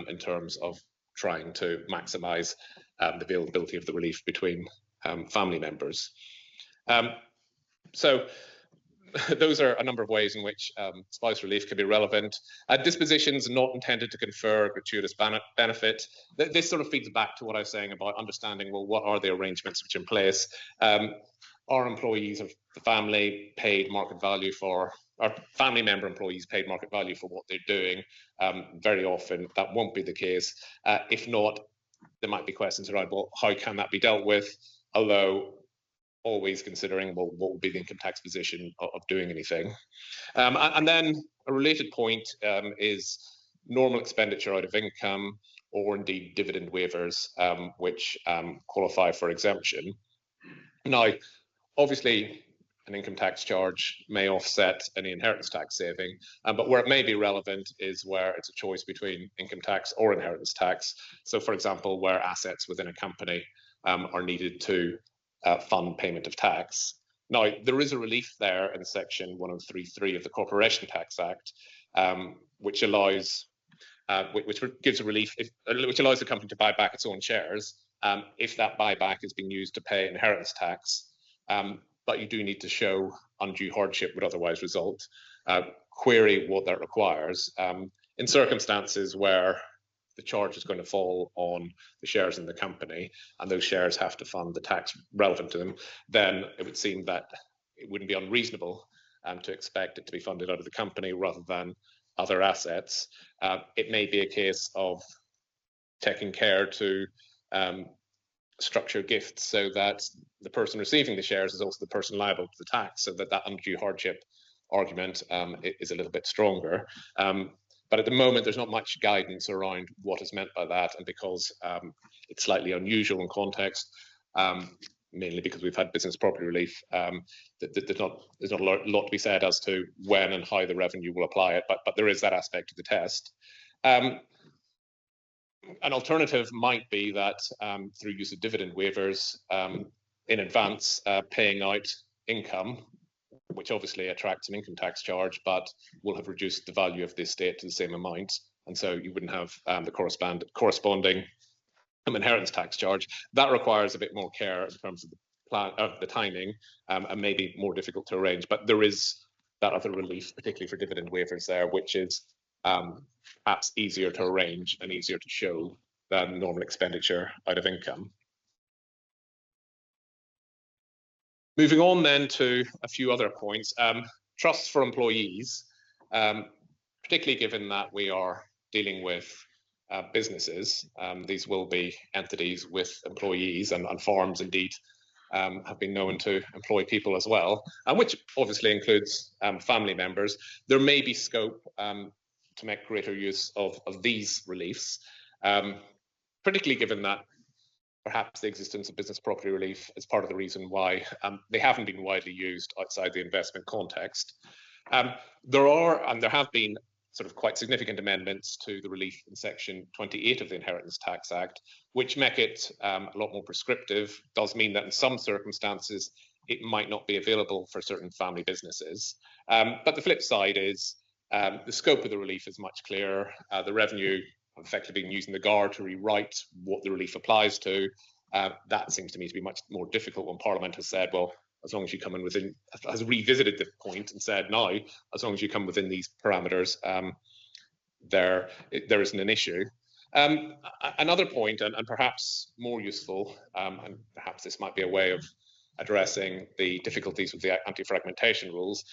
in terms of trying to maximise the availability of the relief between family members. So those are a number of ways in which spouse relief can be relevant. Dispositions not intended to confer gratuitous benefit. This sort of feeds back to what I was saying about understanding, well, what are the arrangements which are in place? Our employees of the family paid market value for, our family member employees paid market value for what they're doing. Very often that won't be the case. If not, there might be questions around, well, how can that be dealt with? Although always considering, well, what would be the income tax position of doing anything? And then a related point is normal expenditure out of income, or indeed dividend waivers, which qualify for exemption. Now, obviously, an income tax charge may offset any inheritance tax saving, but where it may be relevant is where it's a choice between income tax or inheritance tax. So, for example, where assets within a company are needed to fund payment of tax. Now, there is a relief there in section 103.3 of the Corporation Tax Act, which allows, which gives a relief, which allows the company to buy back its own shares if that buyback is being used to pay inheritance tax. But you do need to show undue hardship would otherwise result. Query what that requires. In circumstances where the charge is going to fall on the shares in the company and those shares have to fund the tax relevant to them, then it would seem that it wouldn't be unreasonable to expect it to be funded out of the company rather than other assets. It may be a case of taking care to structure gifts so that the person receiving the shares is also the person liable to the tax, so that that undue hardship argument is a little bit stronger. But at the moment, there's not much guidance around what is meant by that, and because it's slightly unusual in context, mainly because we've had business property relief, there's not a lot to be said as to when and how the revenue will apply it, but there is that aspect of the test. An alternative might be that through use of dividend waivers in advance, paying out income, which obviously attracts an income tax charge, but will have reduced the value of the estate to the same amount. And so you wouldn't have the corresponding inheritance tax charge. That requires a bit more care in terms of the plan of the timing, and maybe more difficult to arrange. But there is that other relief, particularly for dividend waivers there, which is perhaps easier to arrange and easier to show than normal expenditure out of income. Moving on then to a few other points. Trusts for employees, particularly given that we are dealing with businesses, these will be entities with employees, and farms indeed have been known to employ people as well, and which obviously includes family members. There may be scope to make greater use of these reliefs, particularly given that perhaps the existence of business property relief is part of the reason why they haven't been widely used outside the investment context. There have been sort of quite significant amendments to the relief in Section 28 of the Inheritance Tax Act, which make it a lot more prescriptive. Does mean that in some circumstances it might not be available for certain family businesses. But the flip side is the scope of the relief is much clearer. The revenue effectively been using the GAR to rewrite what the relief applies to. That seems to me to be much more difficult when Parliament has said, well, as long as you come in within, has revisited the point and said, now, as long as you come within these parameters, there isn't an issue. Another point, and perhaps more useful, and perhaps this might be a way of addressing the difficulties with the anti-fragmentation rules,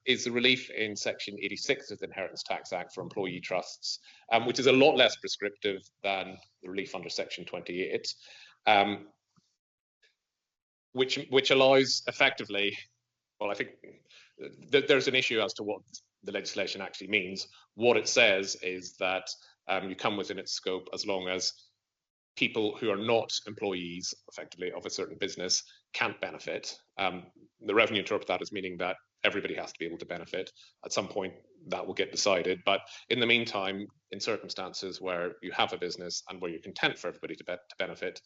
is the relief in Section 86 of the Inheritance Tax Act for employee trusts, which is a lot less prescriptive than the relief under Section 28. Which allows effectively, well, I think there's an issue as to what the legislation actually means. What it says is that you come within its scope as long as people who are not employees, effectively, of a certain business can't benefit. The revenue interpret that as meaning that everybody has to be able to benefit. At some point, that will get decided. But in the meantime, in circumstances where you have a business and where you're content for everybody to benefit,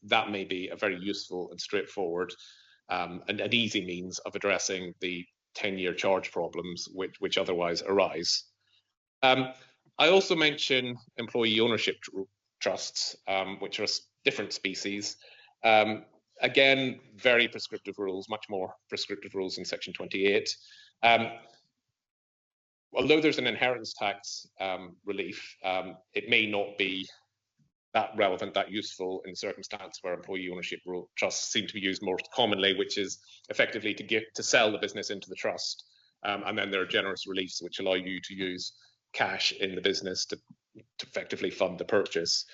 that may be a very useful and straightforward and an easy means of addressing the 10-year charge problems which otherwise arise. I also mention employee ownership trusts, which are different species. Again, very prescriptive rules, much more prescriptive rules in Section 28. Although there's an inheritance tax relief, it may not be that relevant, that useful in circumstance where employee ownership trusts seem to be used more commonly, which is effectively to sell the business into the trust. And then there are generous reliefs which allow you to use cash in the business to effectively fund the purchase.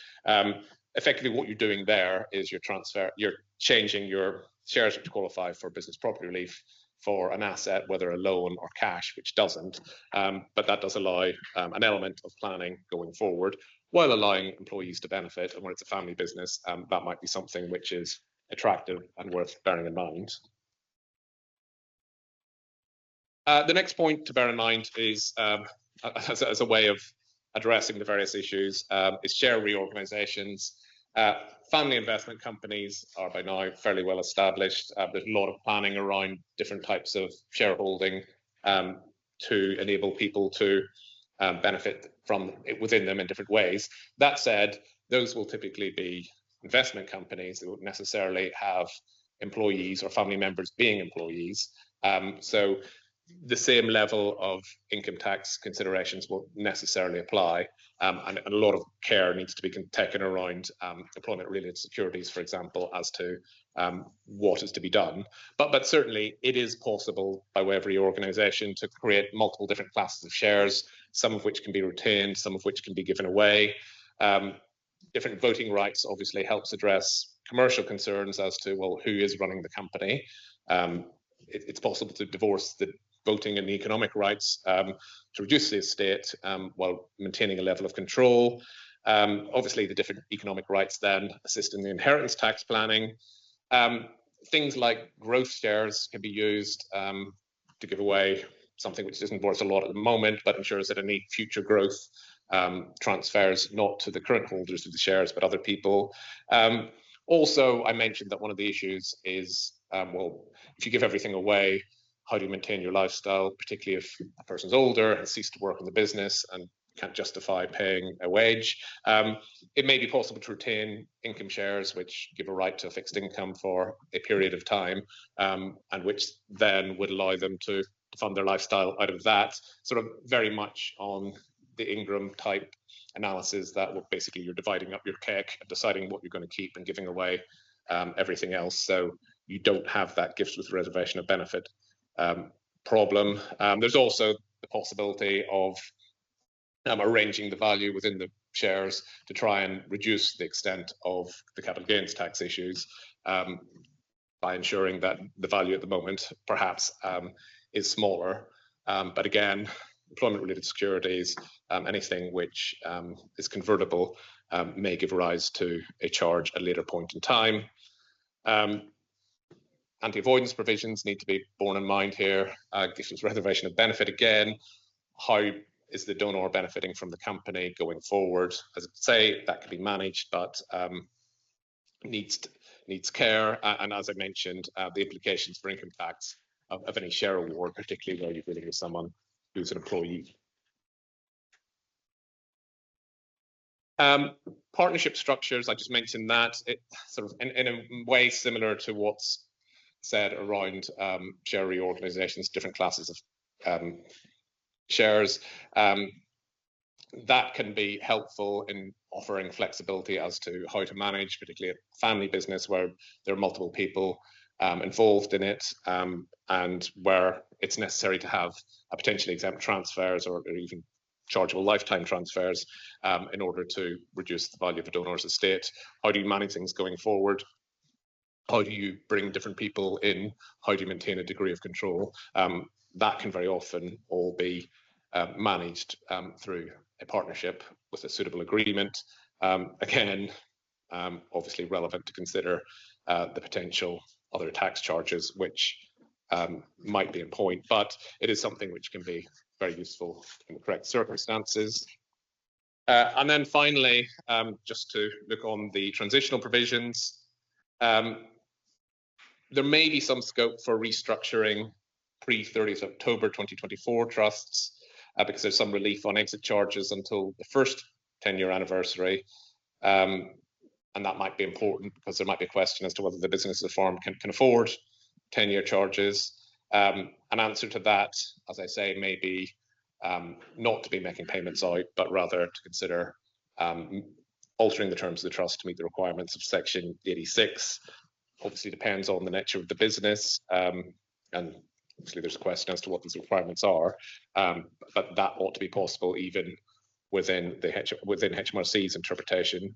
Effectively, what you're doing there is you're changing your shares which qualify for business property relief for an asset, whether a loan or cash, which doesn't. But that does allow an element of planning going forward, while allowing employees to benefit. And when it's a family business, that might be something which is attractive and worth bearing in mind. The next point to bear in mind is, as a way of addressing the various issues, is share reorganisations. Family investment companies are by now fairly well established. There's a lot of planning around different types of shareholding to enable people to benefit from it within them in different ways. That said, those will typically be investment companies that won't necessarily have employees or family members being employees. So the same level of income tax considerations won't necessarily apply, and a lot of care needs to be taken around employment-related securities, for example, as to what is to be done. But certainly it is possible, by way of reorganisation, to create multiple different classes of shares, some of which can be retained, some of which can be given away. Different voting rights obviously helps address commercial concerns as to, well, who is running the company. It's possible to divorce the voting and the economic rights to reduce the estate while maintaining a level of control. Obviously, the different economic rights then assist in the inheritance tax planning. Things like growth shares can be used to give away something which isn't worth a lot at the moment, but ensures that any future growth transfers not to the current holders of the shares, but other people. Also, I mentioned that one of the issues is, well, if you give everything away, how do you maintain your lifestyle, particularly if a person's older, has ceased to work in the business and can't justify paying a wage? It may be possible to retain income shares, which give a right to a fixed income for a period of time, and which then would allow them to fund their lifestyle out of that, sort of very much on the Ingram type analysis that basically you're dividing up your cake and deciding what you're going to keep and giving away everything else. So you don't have that gifts with reservation of benefit problem. There's also the possibility of arranging the value within the shares to try and reduce the extent of the capital gains tax issues. by ensuring that the value at the moment perhaps is smaller. But again, employment-related securities, anything which is convertible may give rise to a charge at a later point in time. Anti-avoidance provisions need to be borne in mind here. Gives reservation of benefit again. How is the donor benefiting from the company going forward? As I say, that can be managed, but needs care. And as I mentioned, the implications for income tax of any share award, particularly where you're dealing with someone who's an employee. Partnership structures, I just mentioned that. It sort of in a way similar to what's said around share reorganizations, different classes of shares. That can be helpful in offering flexibility as to how to manage, particularly a family business where there are multiple people involved in it, and where it's necessary to have a potentially exempt transfers or even chargeable lifetime transfers in order to reduce the value of a donor's estate. How do you manage things going forward? How do you bring different people in? How do you maintain a degree of control? That can very often all be managed through a partnership with a suitable agreement. Again, obviously relevant to consider the potential other tax charges which might be in point, but it is something which can be very useful in the correct circumstances. And then finally, just to look on the transitional provisions, there may be some scope for restructuring pre-30th October 2024 trusts because there's some relief on exit charges until the first 10-year anniversary. And that might be important because there might be a question as to whether the business of the firm can afford 10-year charges. An answer to that, as I say, may be not to be making payments out, but rather to consider altering the terms of the trust to meet the requirements of Section 86. Obviously depends on the nature of the business, and obviously there's a question as to what these requirements are, but that ought to be possible even within HMRC's interpretation.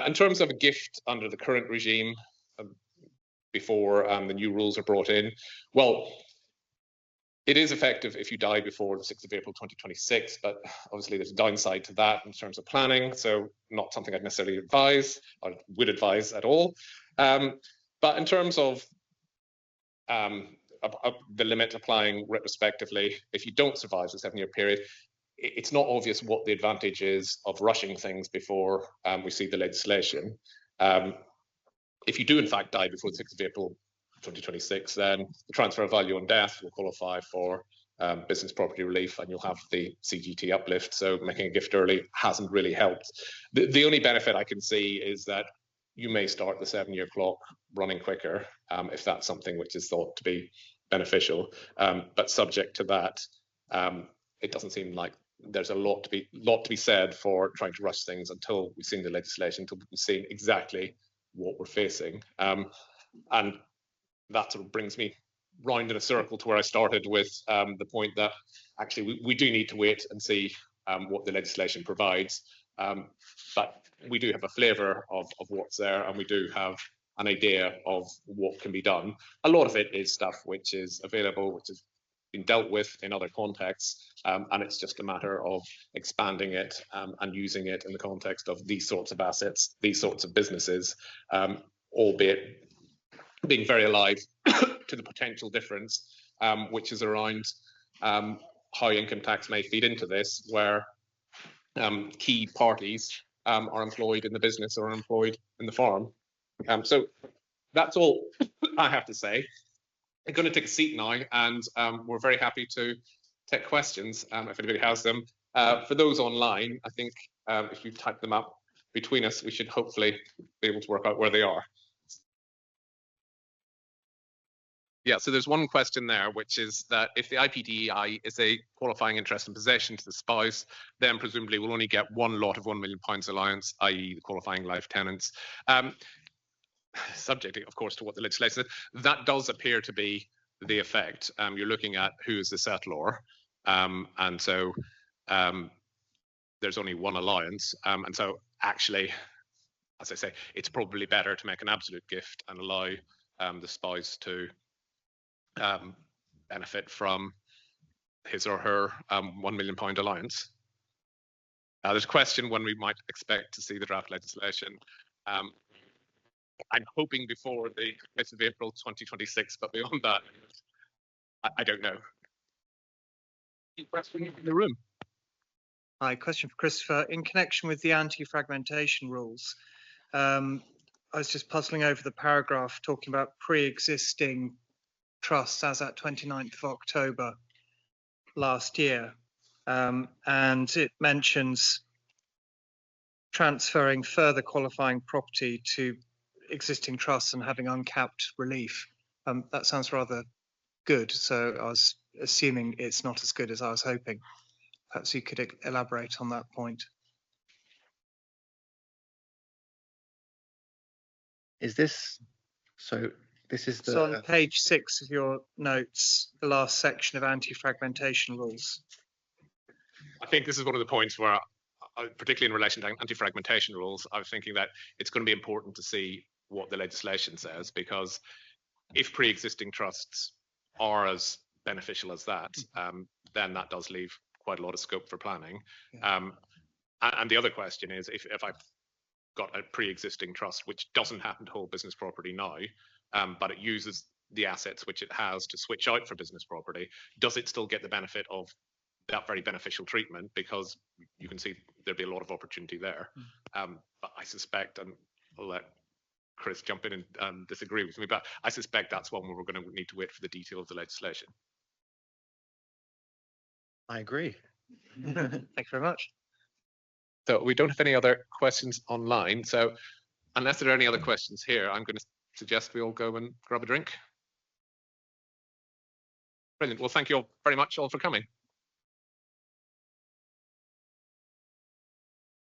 In terms of a gift under the current regime, before the new rules are brought in, well, it is effective if you die before the 6th of April 2026, but obviously there's a downside to that in terms of planning, so not something I'd necessarily advise or would advise at all. But in terms of the limit applying retrospectively, if you don't survive the 7-year period, it's not obvious what the advantage is of rushing things before we see the legislation. If you do in fact die before the 6th of April 2026, then the transfer of value on death will qualify for business property relief, and you'll have the CGT uplift. So making a gift early hasn't really helped. The only benefit I can see is that you may start the 7-year clock running quicker if that's something which is thought to be beneficial. But subject to that, it doesn't seem like there's a lot to be said for trying to rush things until we've seen the legislation, until we've seen exactly what we're facing. And that sort of brings me round in a circle to where I started with the point that actually we do need to wait and see what the legislation provides. But we do have a flavour of what's there, and we do have an idea of what can be done. A lot of it is stuff which is available, which has been dealt with in other contexts, and it's just a matter of expanding it and using it in the context of these sorts of assets, these sorts of businesses, albeit being very alive to the potential difference, which is around how income tax may feed into this, where key parties are employed in the business or are employed in the farm. So that's all I have to say. I'm going to take a seat now, and we're very happy to take questions if anybody has them. For those online, I think if you type them up between us, we should hopefully be able to work out where they are. Yeah, so there's one question there, which is that if the IPDEI is a qualifying interest in possession to the spouse, then presumably we'll only get one lot of £1 million allowance, i.e. the qualifying life tenants. Subject, of course, to what the legislation says. That does appear to be the effect. You're looking at who is the settlor, and so there's only one allowance. And so actually, as I say, it's probably better to make an absolute gift and allow the spouse to benefit from his or her £1 million allowance. There's a question when we might expect to see the draft legislation. I'm hoping before the 5th of April 2026, but beyond that, I don't know. Question in the room. Hi, question for Christopher. In connection with the anti-fragmentation rules, I was just puzzling over the paragraph talking about pre-existing trusts as at 29th of October last year. And it mentions transferring further qualifying property to existing trusts and having uncapped relief. That sounds rather good, so I was assuming it's not as good as I was hoping. Perhaps you could elaborate on that point. Is this, so this is the... So on page 6 of your notes, the last section of anti-fragmentation rules. I think this is one of the points where, particularly in relation to anti-fragmentation rules, I was thinking that it's going to be important to see what the legislation says, because if pre-existing trusts are as beneficial as that, then that does leave quite a lot of scope for planning. Yeah. And the other question is, if I've got a pre-existing trust which doesn't happen to hold business property now, but it uses the assets which it has to switch out for business property, does it still get the benefit of that very beneficial treatment? Because you can see there'd be a lot of opportunity there. But I suspect, and I'll let Chris jump in and disagree with me, but I suspect that's one where we're going to need to wait for the detail of the legislation. I agree. Thank you very much. So we don't have any other questions online. So unless there are any other questions here, I'm going to suggest we all go and grab a drink. Brilliant. Well, thank you all very much all for coming.